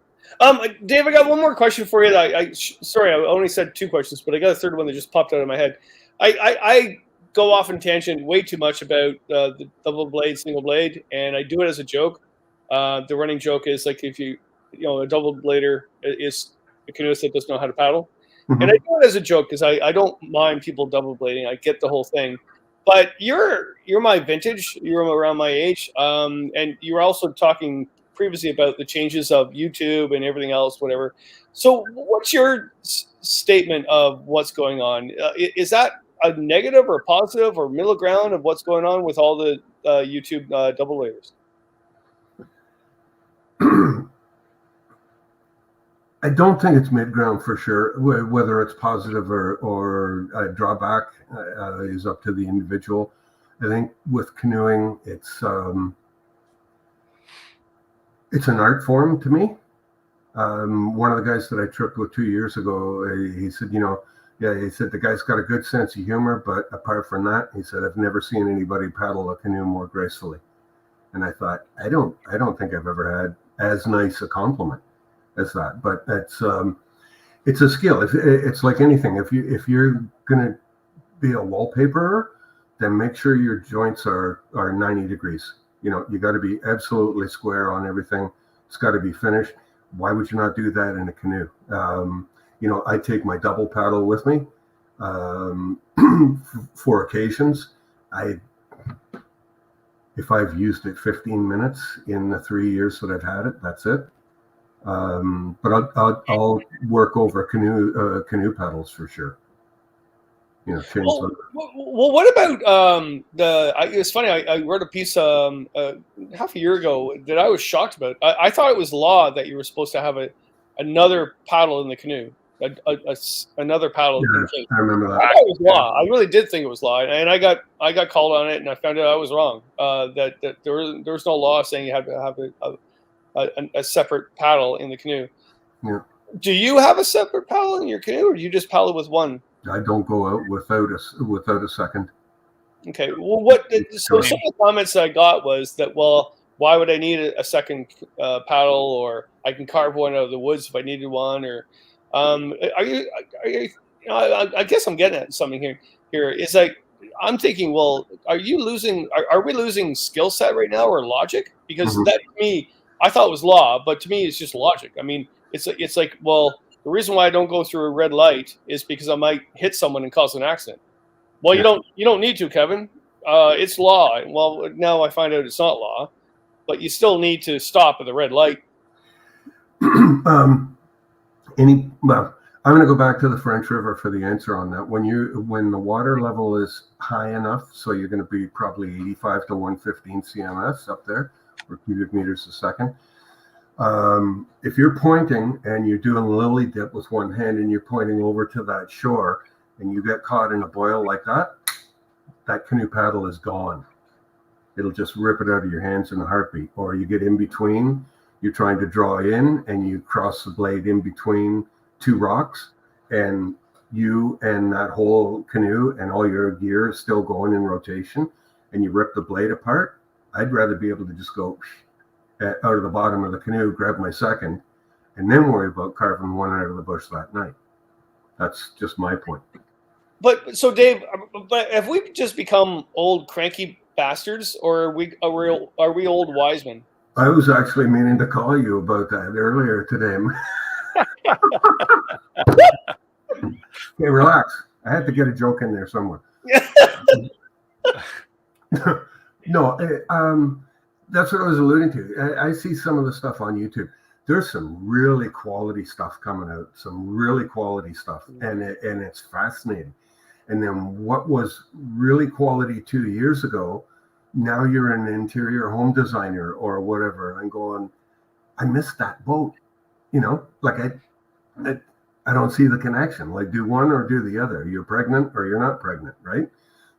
Dave, I got one more question for you. Sorry, I only said 2 questions, but I got a third one that just popped out of my head. I go off in tangent way too much about the double blade, single blade, and I do it as a joke. The running joke is like if a double blader is a canoeist that doesn't know how to paddle, and I do it as a joke because I don't mind people double blading. I get the whole thing, but you're my vintage. You're around my age, and you were also talking previously about the changes of YouTube and everything else, whatever. So what's your statement of what's going on? Is that a negative or positive or middle ground of what's going on with all the YouTube double layers? I don't think it's mid-ground for sure. Whether it's positive or a drawback is up to the individual. I think with canoeing, it's an art form to me. One of the guys that I tripped with 2 years ago, he said, he said the guy's got a good sense of humor, but apart from that, he said, I've never seen anybody paddle a canoe more gracefully. And I thought, I don't think I've ever had as nice a compliment as that. But it's a skill. It's like anything. If you're gonna be a wallpaperer, then make sure your joints are 90 degrees. You got to be absolutely square on everything. It's got to be finished. Why would you not do that in a canoe? I take my double paddle with me for occasions. If I've used it 15 minutes in the 3 years that I've had it, that's it. But I'll work over canoe paddles for sure. Change them. Well, what about it's funny. I wrote a piece half a year ago that I was shocked about. I thought it was law that you were supposed to have another paddle in the canoe, another paddle. Yeah, in the canoe. I remember that. I thought it was law. I really did think it was law, and I got called on it, and I found out I was wrong. That there was no law saying you had to have a separate paddle in the canoe. Yeah. Do you have a separate paddle in your canoe, or do you just paddle with one? I don't go out without a second. Okay. Well, some of the comments I got was that, well, why would I need a second paddle, or I can carve one out of the woods if I needed one, or are you I guess I'm getting at something here. Is like, I'm thinking, well, are we losing skill set right now, or logic? Because that, to me, I thought it was law, but to me, it's just logic. I mean, it's like, well, the reason why I don't go through a red light is because I might hit someone and cause an accident. Well, you don't need to, Kevin. It's law. Well, now I find out it's not law, but you still need to stop at the red light. I'm going to go back to the French River for the answer on that. When the water level is high enough, so you're going to be probably 85 to 115 CMS up there, or cubic meters a second. If you're pointing and you're doing lily dip with one hand and you're pointing over to that shore and you get caught in a boil like that, that canoe paddle is gone. It'll just rip it out of your hands in a heartbeat. Or you get in between, you're trying to draw in and you cross the blade in between two rocks, and you and that whole canoe and all your gear is still going in rotation, and you rip the blade apart. I'd rather be able to just go out of the bottom of the canoe, grab my second, and then worry about carving one out of the bush that night. That's just my point. But so, Dave, have we just become old cranky bastards, or are we old wise men? I was actually meaning to call you about that earlier today. Okay, relax. I had to get a joke in there somewhere. No, that's what I was alluding to. I see some of the stuff on YouTube. There's some really quality stuff coming out, and it's fascinating. And then what was really quality 2 years ago, now you're an interior home designer or whatever, and I'm going, I missed that boat. Like I don't see the connection. Like, do one or do the other. You're pregnant or you're not pregnant, right?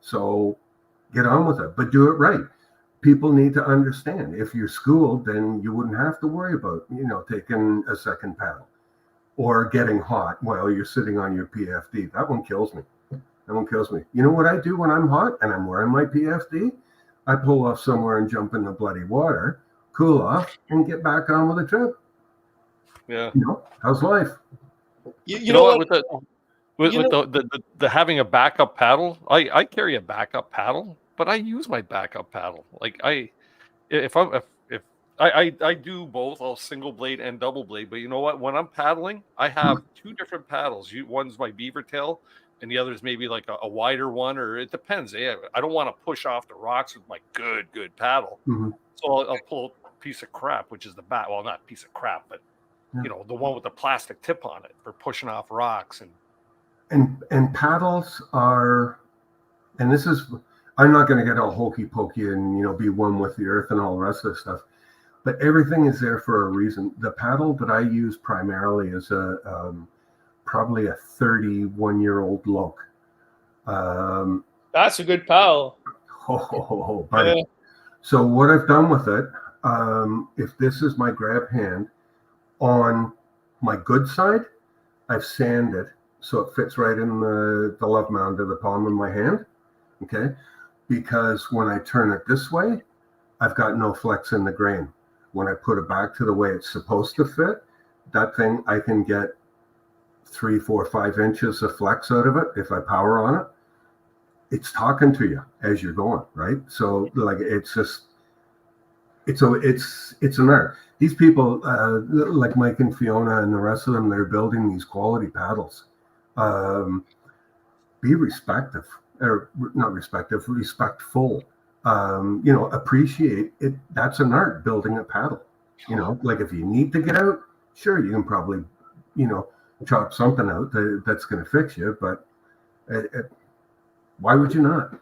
So get on with it, but do it right. People need to understand. If you're schooled, then you wouldn't have to worry about, taking a second paddle or getting hot while you're sitting on your PFD. That one kills me. You know what I do when I'm hot and I'm wearing my PFD? I pull off somewhere and jump in the bloody water, cool off, and get back on with the trip. Yeah. How's life? You know what? With the having a backup paddle, I carry a backup paddle, but I use my backup paddle. Like I do both, I'll single blade and double blade. But you know what? When I'm paddling, I have two different paddles. One's my beaver tail, and the other's maybe like a wider one, or it depends. I don't want to push off the rocks with my good paddle. Mm-hmm. So I'll pull a piece of crap, which is the bat. Well, not a piece of crap, but the one with the plastic tip on it for pushing off rocks. And paddles are, and this is, I'm not going to get all hokey pokey and be one with the earth and all the rest of the stuff, but everything is there for a reason. The paddle that I use primarily is probably a 31-year-old Loke. That's a good paddle. Buddy. Yeah. So what I've done with it, if this is my grab hand, on my good side, I've sanded so it fits right in the love mound of the palm of my hand, okay? Because when I turn it this way, I've got no flex in the grain. When I put it back to the way it's supposed to fit, that thing, I can get 3, 4, 5 inches of flex out of it if I power on it. it's talking to you as you're going, right? So like it's just it's an art. These people like Mike and Fiona and the rest of them, they're building these quality paddles. Be respectful. Appreciate it. That's an art, building a paddle. Like if you need to get out, sure, you can probably, chop something out that's going to fix you. But why would you not?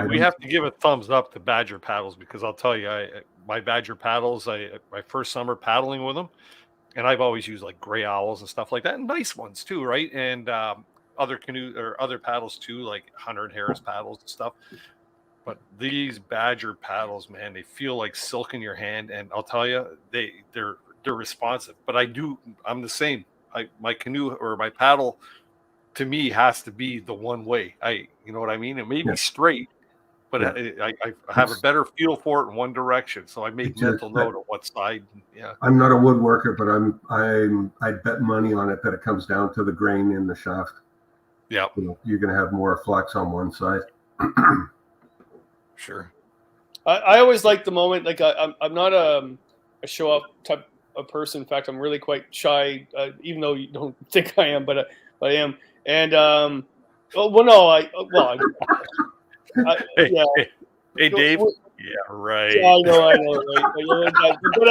We have to give a thumbs up to Badger paddles, because I'll tell you, my Badger paddles, my first summer paddling with them, and I've always used like gray owls and stuff like that, and nice ones too, right? And other canoe or other paddles too, like Hunter and Harris paddles and stuff. But these Badger paddles, man, they feel like silk in your hand, and I'll tell you, they're responsive. But I'm the same. My canoe or my paddle, to me, has to be the one way. You know what I mean? It may be straight, but I have a better feel for it in one direction. So I make mental note of what side. Yeah. I'm not a woodworker, but I bet money on it that it comes down to the grain in the shaft. Yeah. You're going to have more flex on one side. Sure. I always like the moment. Like I'm not a show up type of person. In fact, I'm really quite shy, even though you don't think I am, but I am. And Hey, Dave. Yeah, right. I know, right? But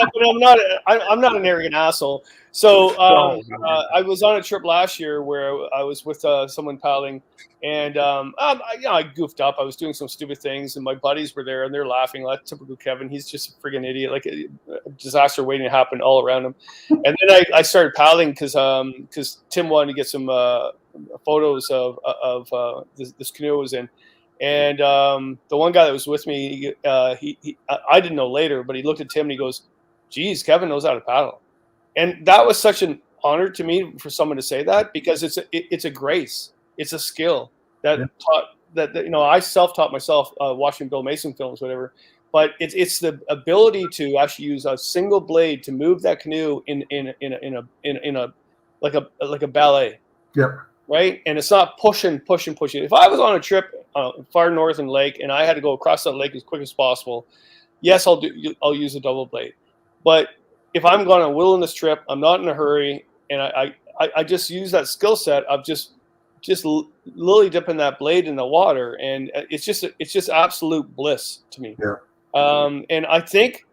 I'm not an arrogant asshole. So I was on a trip last year where I was with someone paddling, and I goofed up. I was doing some stupid things, and my buddies were there, and they're laughing. Like typical Kevin, he's just a friggin' idiot. Like a disaster waiting to happen all around him. And then I started paddling because Tim wanted to get some photos of this canoe I was in. And the one guy that was with me, I didn't know later, but he looked at Tim and he goes, "Geez, Kevin knows how to paddle." And that was such an honor to me for someone to say that, because it's a grace, it's a skill that I self-taught myself watching Bill Mason films, whatever. But it's the ability to actually use a single blade to move that canoe in a like a ballet. Yep. Right, and it's not pushing. If I was on a trip far north in lake and I had to go across that lake as quick as possible, yes, I'll use a double blade. But if I'm going on a wilderness trip, I'm not in a hurry, and I just use that skill set of just lily dipping that blade in the water, and it's just absolute bliss to me. Yeah. And I think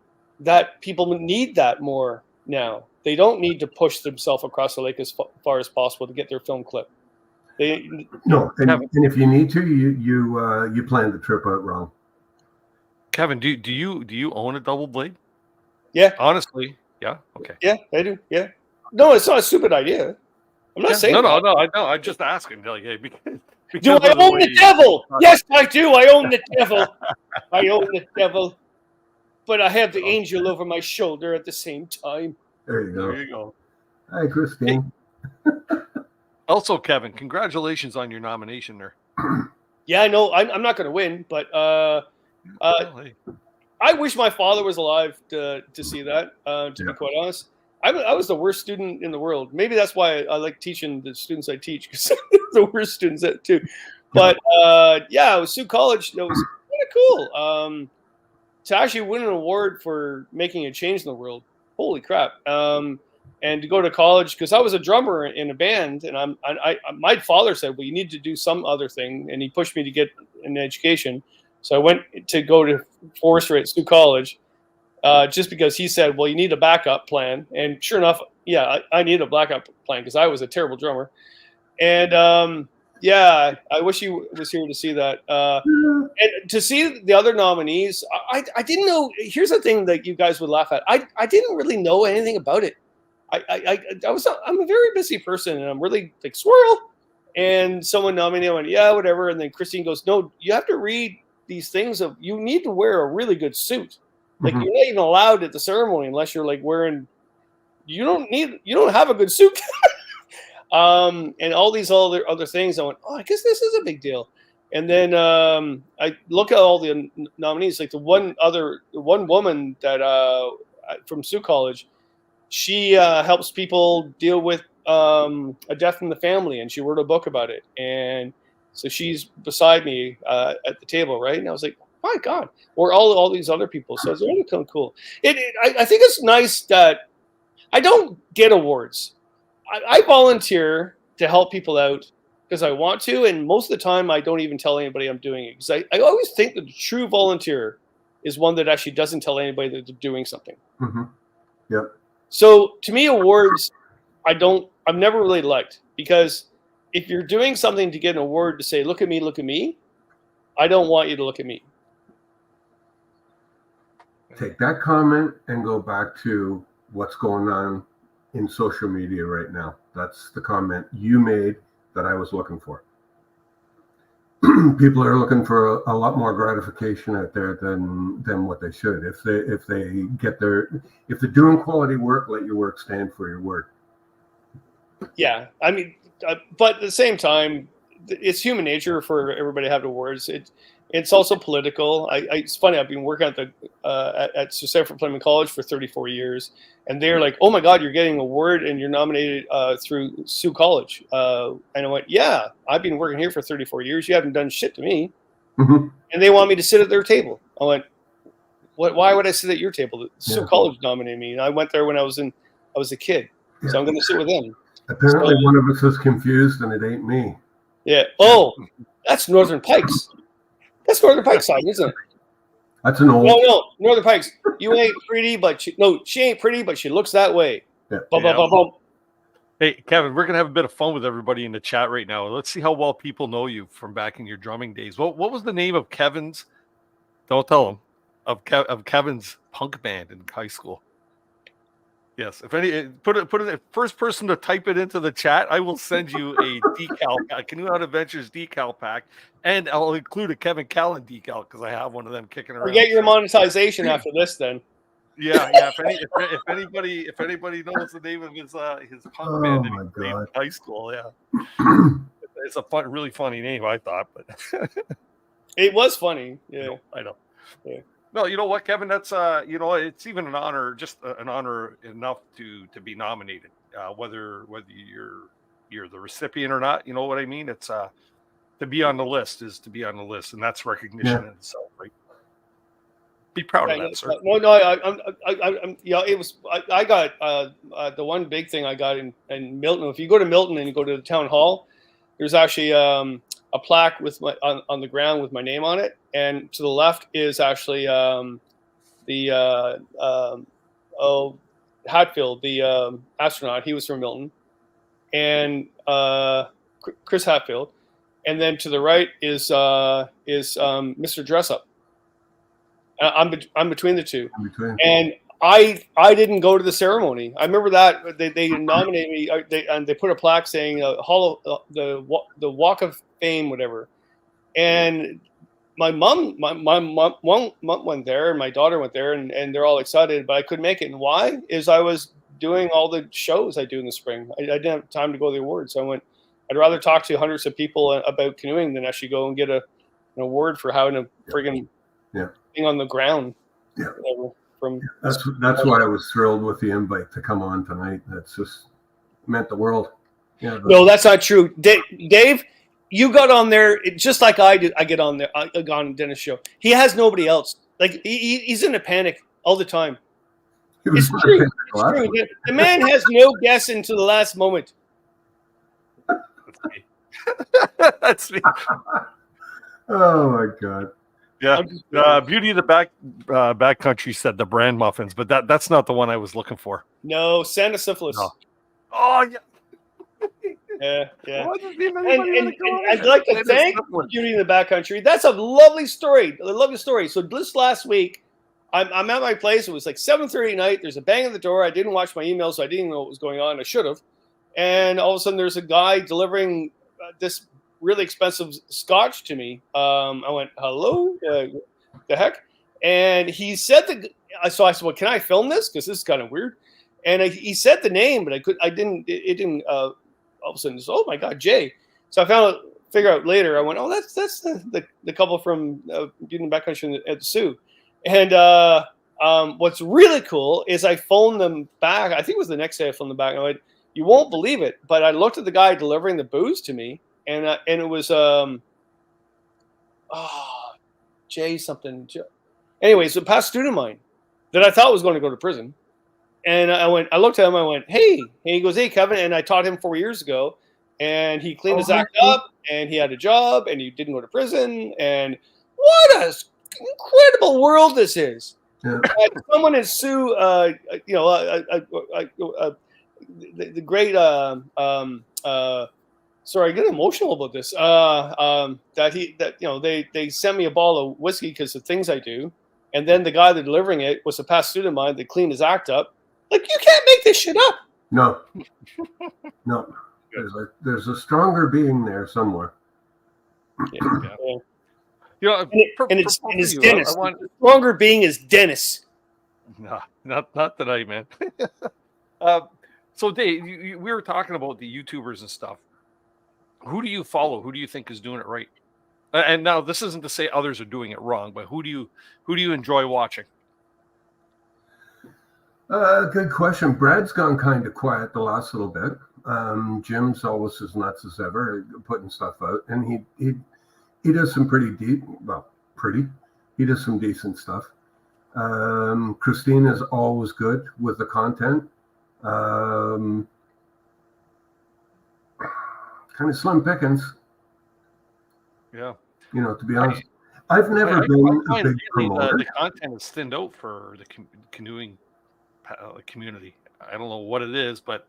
that people need that more now. They don't need to push themselves across the lake as far as possible to get their film clip. No, and if you need to, you plan the trip out wrong. Kevin, do you own a double blade? Yeah. Honestly, yeah. Okay. Yeah, I do. Yeah. No, it's not a stupid idea. I'm not saying. No. I know. I'm just asking. Like, hey, because do I own the devil? Yes, I do. I own the devil. I own the devil. But I have the angel over my shoulder at the same time. There you go. There you go. Hi, Christine. Also, Kevin, congratulations on your nomination there. Yeah, I know. I'm not going to win, but I wish my father was alive to see that, to be quite honest. I was the worst student in the world. Maybe that's why I like teaching the students I teach, because they're the worst students too. But it was Sioux College. It was kind of cool to actually win an award for making a change in the world. Holy crap. And to go to college, because I was a drummer in a band, and my father said, well, you need to do some other thing, and he pushed me to get an education. So I went to go to forestry at Sioux College, just because he said, well, you need a backup plan. And sure enough, I need a backup plan because I was a terrible drummer. And I wish he was here to see that. And to see the other nominees, I didn't know. Here's the thing that you guys would laugh at. I didn't really know anything about it. I'm a very busy person, and I'm really like swirl. And someone nominated, I went, yeah, whatever. And then Christine goes, no, you have to read these things you need to wear a really good suit. Like you're not even allowed at the ceremony unless you're like wearing. You don't have a good suit. And all these other things. I went, I guess this is a big deal. And then I look at all the nominees. Like the one woman that from Sioux College. She helps people deal with a death in the family, and she wrote a book about it. And So she's beside me at the table, right? And I was like, my God, or all these other people. So it's really kind of cool. I think it's nice that I don't get awards. I volunteer to help people out because I want to, and most of the time I don't even tell anybody I'm doing it. Because I always think that the true volunteer is one that actually doesn't tell anybody that they're doing something. Mm-hmm. Yep. So to me, awards, I've never really liked, because if you're doing something to get an award to say, look at me, I don't want you to look at me. Take that comment and go back to what's going on in social media right now. That's the comment you made that I was looking for. People are looking for a lot more gratification out there than what they should. If they're doing quality work, let your work stand for your word. Yeah, I mean, but at the same time, it's human nature for everybody to have awards. It's also political. It's funny. I've been working at Sanford Fleming College for 34 years, and they're like, "Oh my God, you're getting an award and you're nominated through Sioux College." And I went, "Yeah, I've been working here for 34 years. You haven't done shit to me." Mm-hmm. And they want me to sit at their table. I went, "What? Why would I sit at your table?" Sioux College nominated me, and I went there when I was a kid, so I'm going to sit with them. Apparently, one of us is confused, and it ain't me. Yeah. Oh, that's Northern Pikes. That's Northern Pikes side, isn't it? That's an old. No, Northern Pikes. You ain't pretty, but she ain't pretty, but she looks that way. Yeah. Bum, bum, bum, bum. Hey, Kevin, we're gonna have a bit of fun with everybody in the chat right now. Let's see how well people know you from back in your drumming days. What was the name of Kevin's? Don't tell them of Kevin's punk band in high school. Yes, if any, put it first person to type it into the chat, I will send you a decal, a Canoe Adventures decal pack, and I'll include a Kevin Callan decal because I have one of them kicking around. Forget your monetization after this, then. Yeah. If anybody knows the name of his punk band that he played in high school, yeah, it's a really funny name, I thought, but it was funny. Yeah, I know. Yeah. No, you know what, Kevin? That's it's even an honor, just an honor enough to be nominated. Whether you're the recipient or not, you know what I mean. It's to be on the list is to be on the list, and that's recognition in itself, right? Be proud of that, sir. No, I'm it was. I got the one big thing I got in Milton. If you go to Milton and you go to the town hall, there's actually a plaque with on the ground with my name on it, and to the left is actually Hatfield, the astronaut. He was from Milton, and Chris Hatfield, and then to the right is Mr. Dressup. I'm between the two, and I didn't go to the ceremony. I remember that they nominated me, and they put a plaque saying the Walk of Fame, whatever. And my mom went there, and my daughter went there, and they're all excited, but I couldn't make it. And why? Is I was doing all the shows I do in the spring. I didn't have time to go to the awards, so I went. I'd rather talk to hundreds of people about canoeing than actually go and get an award for having a friggin' thing on the ground. Yeah. From that's why I was thrilled with the invite to come on tonight. That's just meant the world. Yeah. No, that's not true, Dave. You got on there just like I did. I get on there. I got on Dennis' show. He has nobody else. Like he's in a panic all the time. It's true. It's true. The man has no guess until the last moment. That's me. Oh my God. Yeah, Beauty of the Backcountry said the brand muffins, but that's not the one I was looking for. No, Santa Syphilis. No. Oh yeah. Yeah. And I'd like to thank Beauty in the Backcountry. That's a lovely story. A lovely story. So this last week, I'm at my place. It was like 7:30 at night. There's a bang at the door. I didn't watch my email, so I didn't know what was going on. I should have. And all of a sudden, there's a guy delivering this really expensive scotch to me. I went, hello, the heck? And he said so I said, well, can I film this? Because this is kind of weird. And he said the name, but it didn't, all of a sudden, oh my God, Jay. So I figure out later, I went, oh, that's the couple from Beauty in the Backcountry at the Sioux. And what's really cool is I phoned them back. I think it was the next day I phoned them back. And I went, you won't believe it, but I looked at the guy delivering the booze to me, and it was Jay something. Anyways, a past student of mine that I thought was going to go to prison, and I looked at him, I went, hey, and he goes, hey, Kevin, and I taught him 4 years ago, and he cleaned his act up, and he had a job, and he didn't go to prison, and what a incredible world this is. Yeah. Someone is sue, the great, sorry, I get emotional about this. They sent me a bottle of whiskey because of things I do, and then the guy that delivering it was a past student of mine that cleaned his act up. Like, you can't make this shit up. No. There's a stronger being there somewhere. Yeah. You know, and it's Dennis. The stronger being is Dennis. No, not tonight, man. So, Dave, we were talking about the YouTubers and stuff. Who do you follow? Who do you think is doing it right? And now, this isn't to say others are doing it wrong, but who do you enjoy watching? Good question. Brad's gone kind of quiet the last little bit. Jim's always as nuts as ever, putting stuff out, and he does some he does some decent stuff. Christine is always good with the content. Kind of slim pickings. Yeah. You know, to be honest, I've never been a big promoter. The content is thinned out for the canoeing community. I don't know what it is, but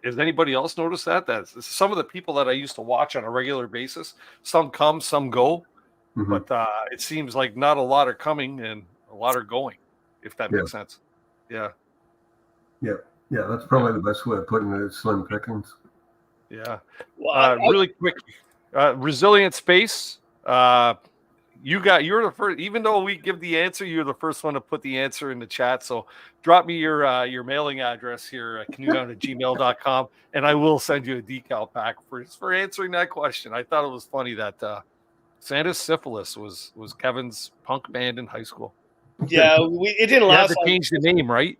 has anybody else noticed that? That some of the people that I used to watch on a regular basis, some come, some go, but it seems like not a lot are coming and a lot are going, if that makes sense. Yeah. That's probably the best way of putting it. Slim pickings. Yeah. Really quick, Resilient Space. You're the first, even though we give the answer, you're the first one to put the answer in the chat. So drop me your mailing address here at canoehound@gmail.com, and I will send you a decal pack for answering that question. I thought it was funny that Santa's Syphilis was Kevin's punk band in high school. Yeah, it didn't last. You had to change the name, right?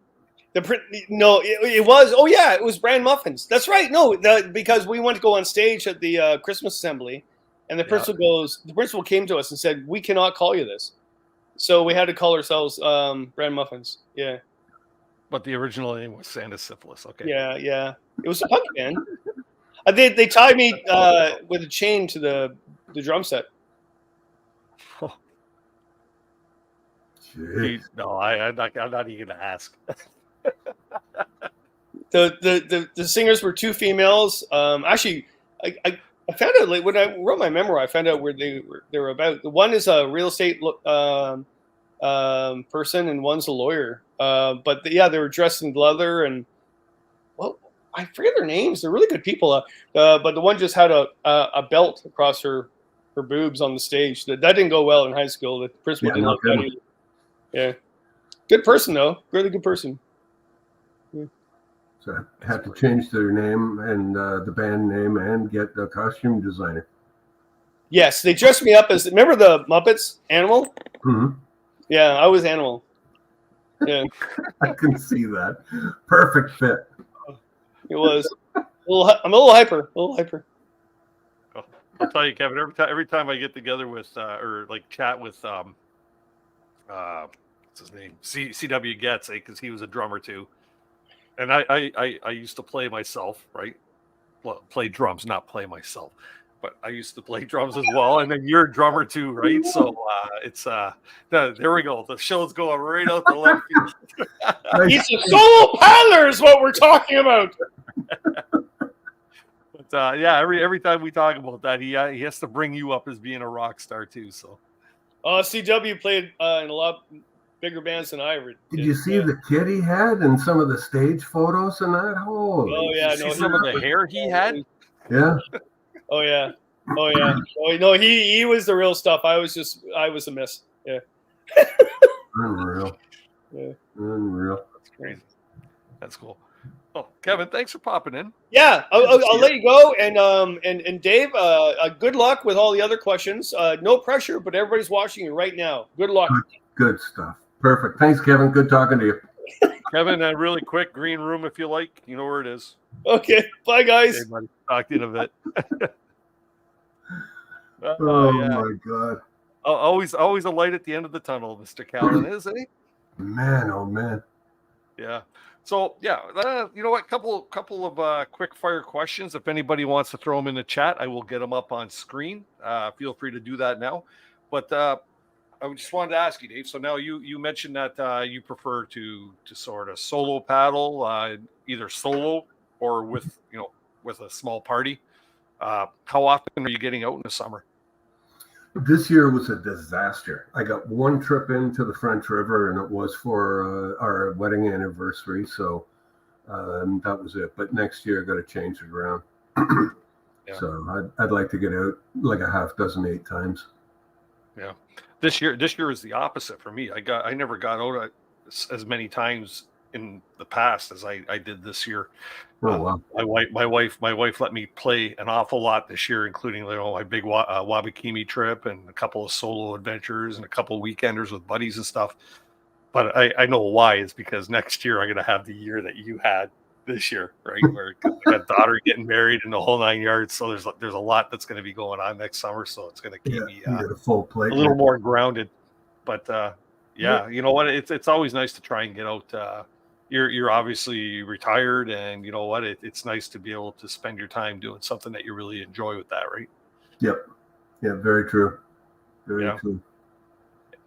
It was. Oh yeah, it was Brand Muffins. That's right. No, because we went to go on stage at the Christmas assembly. And the principal came to us and said, we cannot call you this. So we had to call ourselves Brand Muffins. Yeah. But the original name was Santa's Syphilis. Okay. Yeah. It was a punk band. They tied me with a chain to the drum set. Oh. No, I'm not even going to ask. The singers were two females. Actually, I found out when I wrote my memoir. I found out where they were about. The one is a real estate person, and one's a lawyer. But they were dressed in leather, and I forget their names. They're really good people. But the one just had a belt across her boobs on the stage. That didn't go well in high school. The principal didn't like that either. Yeah, good person though. Really good person. So I had to change their name and the band name and get a costume designer. Yes, they dressed me up as, remember the Muppets? Animal? Mm-hmm. Yeah, I was Animal. Yeah. I can see that. Perfect fit. It was. I'm a little hyper. I'll tell you, Kevin, every time I get together with or like chat with what's his name? CW Getz, because he was a drummer too. And I used to play myself, right? Well, play drums, not play myself. But I used to play drums as well. And then you're a drummer too, right? So there we go. The show's going right out the left field. He's a solo paddler is what we're talking about. But every time we talk about that, he has to bring you up as being a rock star too. So CW played in a lot bigger bands than I did. Did you see the kid he had and some of the stage photos and that? Oh yeah, no, some of the hair he had. Yeah. Oh yeah. Oh no, he was the real stuff. I was a mess. Yeah. Unreal. Yeah. Unreal. That's crazy. That's cool. Oh, Kevin, thanks for popping in. Yeah, I'll let you go, and Dave, good luck with all the other questions. No pressure, but everybody's watching you right now. Good luck. Good stuff. Perfect. Thanks, Kevin. Good talking to you. Kevin, really quick, green room if you like. You know where it is. Okay. Bye, guys. Okay, buddy. Talk to you in a bit. Oh Yeah. my God. Always a light at the end of the tunnel, Mr. Callan is, eh? Man, oh man. Yeah. So yeah, you know what? Couple of quick fire questions. If anybody wants to throw them in the chat, I will get them up on screen. Feel free to do that now. But I just wanted to ask you, Dave. So now you mentioned that you prefer to sort of solo paddle, either solo or with with a small party. How often are you getting out in the summer? This year was a disaster. I got one trip into the French River, and it was for our wedding anniversary. So that was it. But next year, I got to change it around. Yeah. So I'd like to get out like a half dozen, 8 times. Yeah. This year is the opposite for me. I never got out as many times in the past as I did this year. Oh wow. My wife let me play an awful lot this year, including my big Wabakimi trip and a couple of solo adventures and a couple of weekenders with buddies and stuff. But I know why. It's because next year I'm going to have the year that you had this year, right? Where I got daughter getting married and the whole 9 yards. So there's a lot that's going to be going on next summer. So it's going to keep me you get a full plate, a little more grounded. But yeah, you know what? It's always nice to try and get out. You're obviously retired, and you know what? It's nice to be able to spend your time doing something that you really enjoy with that, right? Yep. Yeah, very true. Very true.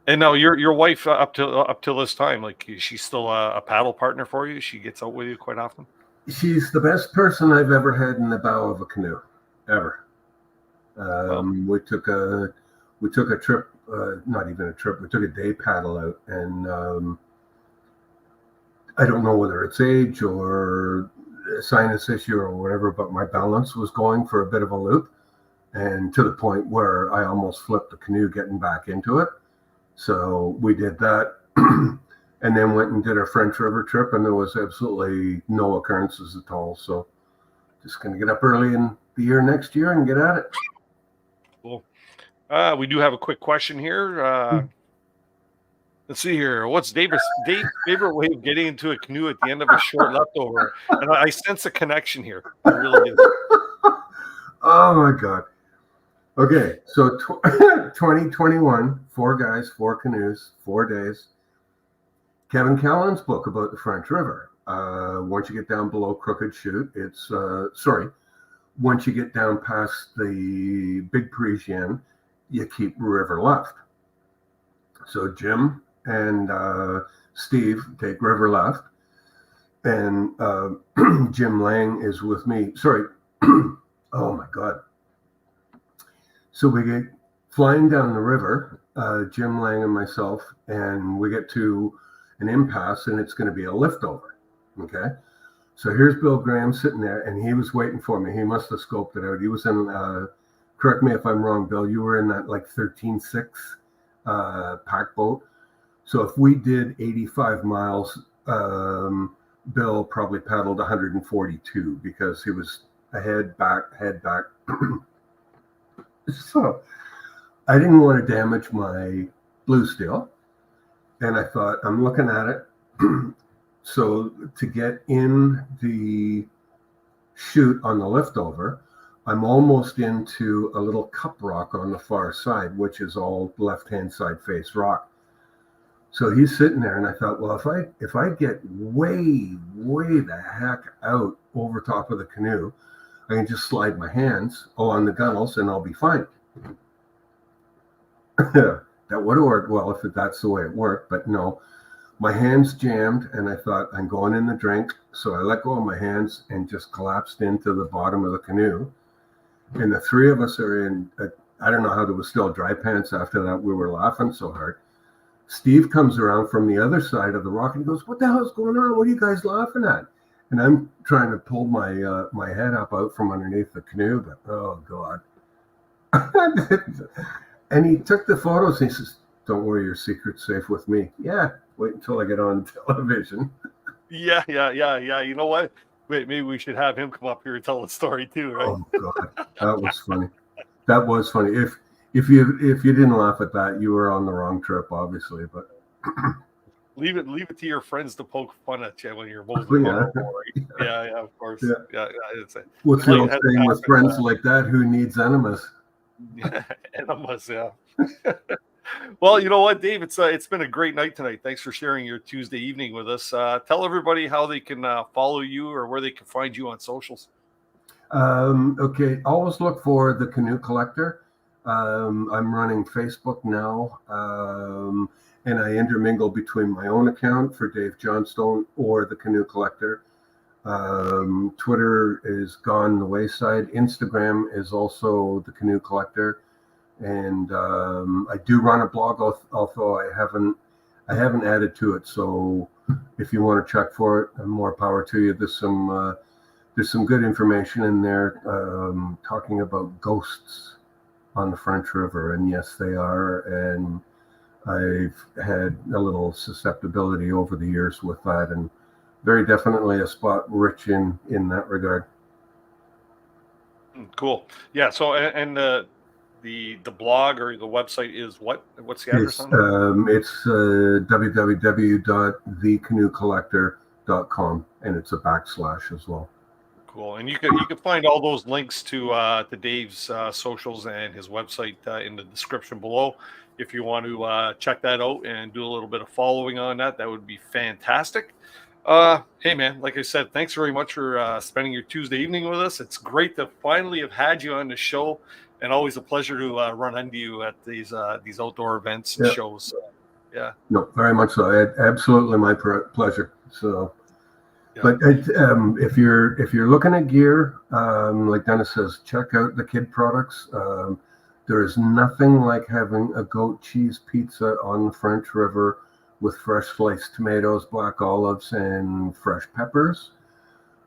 And now your wife up till this time, like she's still a paddle partner for you. She gets out with you quite often. She's the best person I've ever had in the bow of a canoe, ever. We took a trip, not even a trip. We took a day paddle out, and I don't know whether it's age or a sinus issue or whatever, but my balance was going for a bit of a loop, and to the point where I almost flipped the canoe getting back into it. So we did that, and then went and did our French River trip, and there was absolutely no occurrences at all. So just going to get up early in the year next year and get at it. Cool. We do have a quick question here. Let's see here. What's Dave's favorite way of getting into a canoe at the end of a short leftover? And I sense a connection here. I really do. Oh my God. Okay, so 2021, 4 guys, 4 canoes, 4 days. Kevin Callan's book about the French River. Once you get down below Crooked Chute, it's once you get down past the Big Parisienne, you keep river left. So Jim and Steve take river left, and Jim Lang is with me. Sorry. Oh my God. So we get flying down the river, Jim Lang and myself, and we get to an impasse, and it's going to be a liftover. Okay. So here's Bill Graham sitting there, and he was waiting for me. He must have scoped it out. He was in, correct me if I'm wrong, Bill, you were in that like 13.6 pack boat. So if we did 85 miles, Bill probably paddled 142 because he was head back. So I didn't want to damage my blue steel. And I thought, I'm looking at it. So to get in the chute on the liftover, I'm almost into a little cup rock on the far side, which is all left-hand side face rock. So he's sitting there, and I thought, well, if I get way the heck out over top of the canoe, I can just slide my hands along the gunnels and I'll be fine. That would have worked well if that's the way it worked, but no. My hands jammed, and I thought, I'm going in the drink. So I let go of my hands and just collapsed into the bottom of the canoe. And the 3 of us are in, I don't know how there was still dry pants after that. We were laughing so hard. Steve comes around from the other side of the rock and goes, what the hell's going on? What are you guys laughing at? And I'm trying to pull my my head up out from underneath the canoe, but oh God. And he took the photos and he says, don't worry, your secret's safe with me. Yeah, wait until I get on television. Yeah. You know what? Wait, maybe we should have him come up here and tell the story too, right? Oh God, that was funny. That was funny. If you didn't laugh at that, you were on the wrong trip, obviously. But leave it to your friends to poke fun at you when you're both yeah. Yeah, of course. Yeah. What's the old saying with friends like that? Who needs enemies? Enemas, yeah. Well, you know what, Dave? It's been a great night tonight. Thanks for sharing your Tuesday evening with us. Tell everybody how they can follow you or where they can find you on socials. Okay, always look for the Canoe Collector. I'm running Facebook now, and I intermingle between my own account for Dave Johnstone or the Canoe Collector. Twitter is gone the wayside. Instagram is also the Canoe Collector, and I do run a blog, although I haven't added to it. So if you want to check for it, more power to you. There's some good information in there talking about ghosts on the French River, and yes, they are. And I've had a little susceptibility over the years with that, and very definitely a spot rich in that regard. Cool. Yeah. So, and the blog or the website is what? What's the address on it? It's www.thecanoecollector.com, and it's a / as well. Cool. And you can find all those links to Dave's socials and his website in the description below. If you want to check that out and do a little bit of following on that, that would be fantastic. Hey man, like I said, thanks very much for spending your Tuesday evening with us. It's great to finally have had you on the show, and always a pleasure to run into you at these outdoor events and shows. Yeah. No, very much so. Absolutely my pleasure. So. Yeah. But if you're looking at gear, like Dennis says, check out the kid products. There is nothing like having a goat cheese pizza on the French River with fresh sliced tomatoes, black olives, and fresh peppers,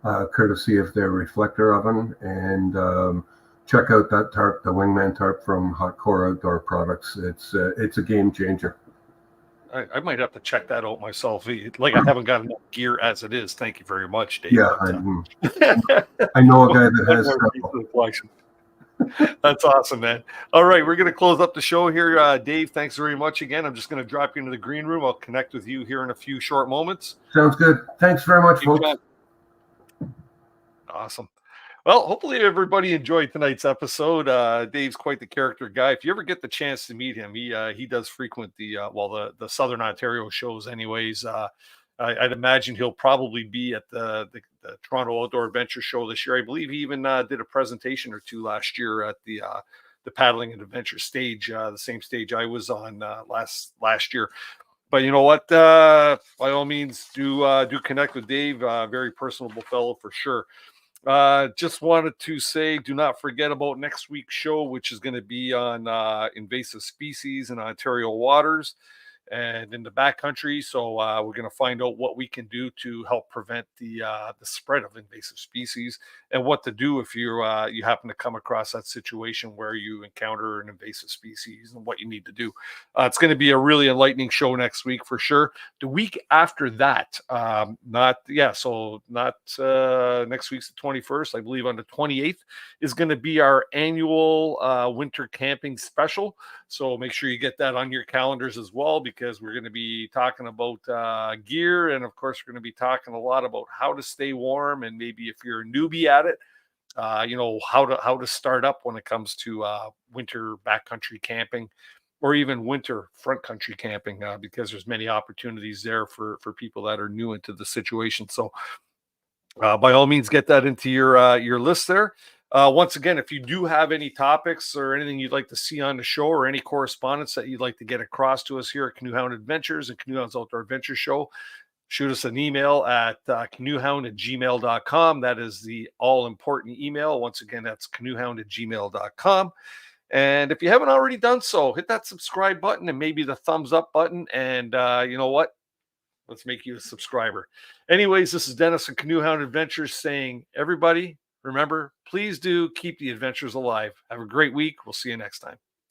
courtesy of their reflector oven. And check out that tarp, the Wingman tarp from Hot Core Outdoor Products. It's a game changer. I might have to check that out myself. Like, I haven't got enough gear as it is. Thank you very much, Dave. Yeah, I know a guy that has collection. That's awesome, man. All right, we're going to close up the show here. Dave, thanks very much again. I'm just going to drop you into the green room. I'll connect with you here in a few short moments. Sounds good. Thanks very much, folks. Awesome. Well, hopefully everybody enjoyed tonight's episode. Dave's quite the character guy. If you ever get the chance to meet him, he does frequent the Southern Ontario shows anyways. I'd imagine he'll probably be at the Toronto Outdoor Adventure Show this year. I believe he even did a presentation or two last year at the Paddling and Adventure stage, the same stage I was on last year. But you know what? By all means, do connect with Dave. Very personable fellow for sure. Just wanted to say, do not forget about next week's show, which is going to be on invasive species in Ontario waters and in the backcountry. So we're going to find out what we can do to help prevent the spread of invasive species, and what to do if you happen to come across that situation where you encounter an invasive species, and what you need to do. It's going to be a really enlightening show next week for sure. The week after that, not next week's the 21st. I believe on the 28th is going to be our annual winter camping special. So make sure you get that on your calendars as well, because we're going to be talking about gear, and of course we're going to be talking a lot about how to stay warm, and maybe if you're a newbie at it, how to start up when it comes to winter backcountry camping, or even winter front country camping, because there's many opportunities there for people that are new into the situation. So by all means, get that into your list there. Once again, if you do have any topics or anything you'd like to see on the show, or any correspondence that you'd like to get across to us here at Canoehound Adventures and Canoehound's Outdoor Adventure Show, shoot us an email at canoehound@gmail.com. That is the all-important email. Once again, that's canoehound@gmail.com. And if you haven't already done so, hit that subscribe button and maybe the thumbs up button. And you know what? Let's make you a subscriber. Anyways, this is Dennis from Canoehound Adventures saying, everybody, remember, please do keep the adventures alive. Have a great week. We'll see you next time.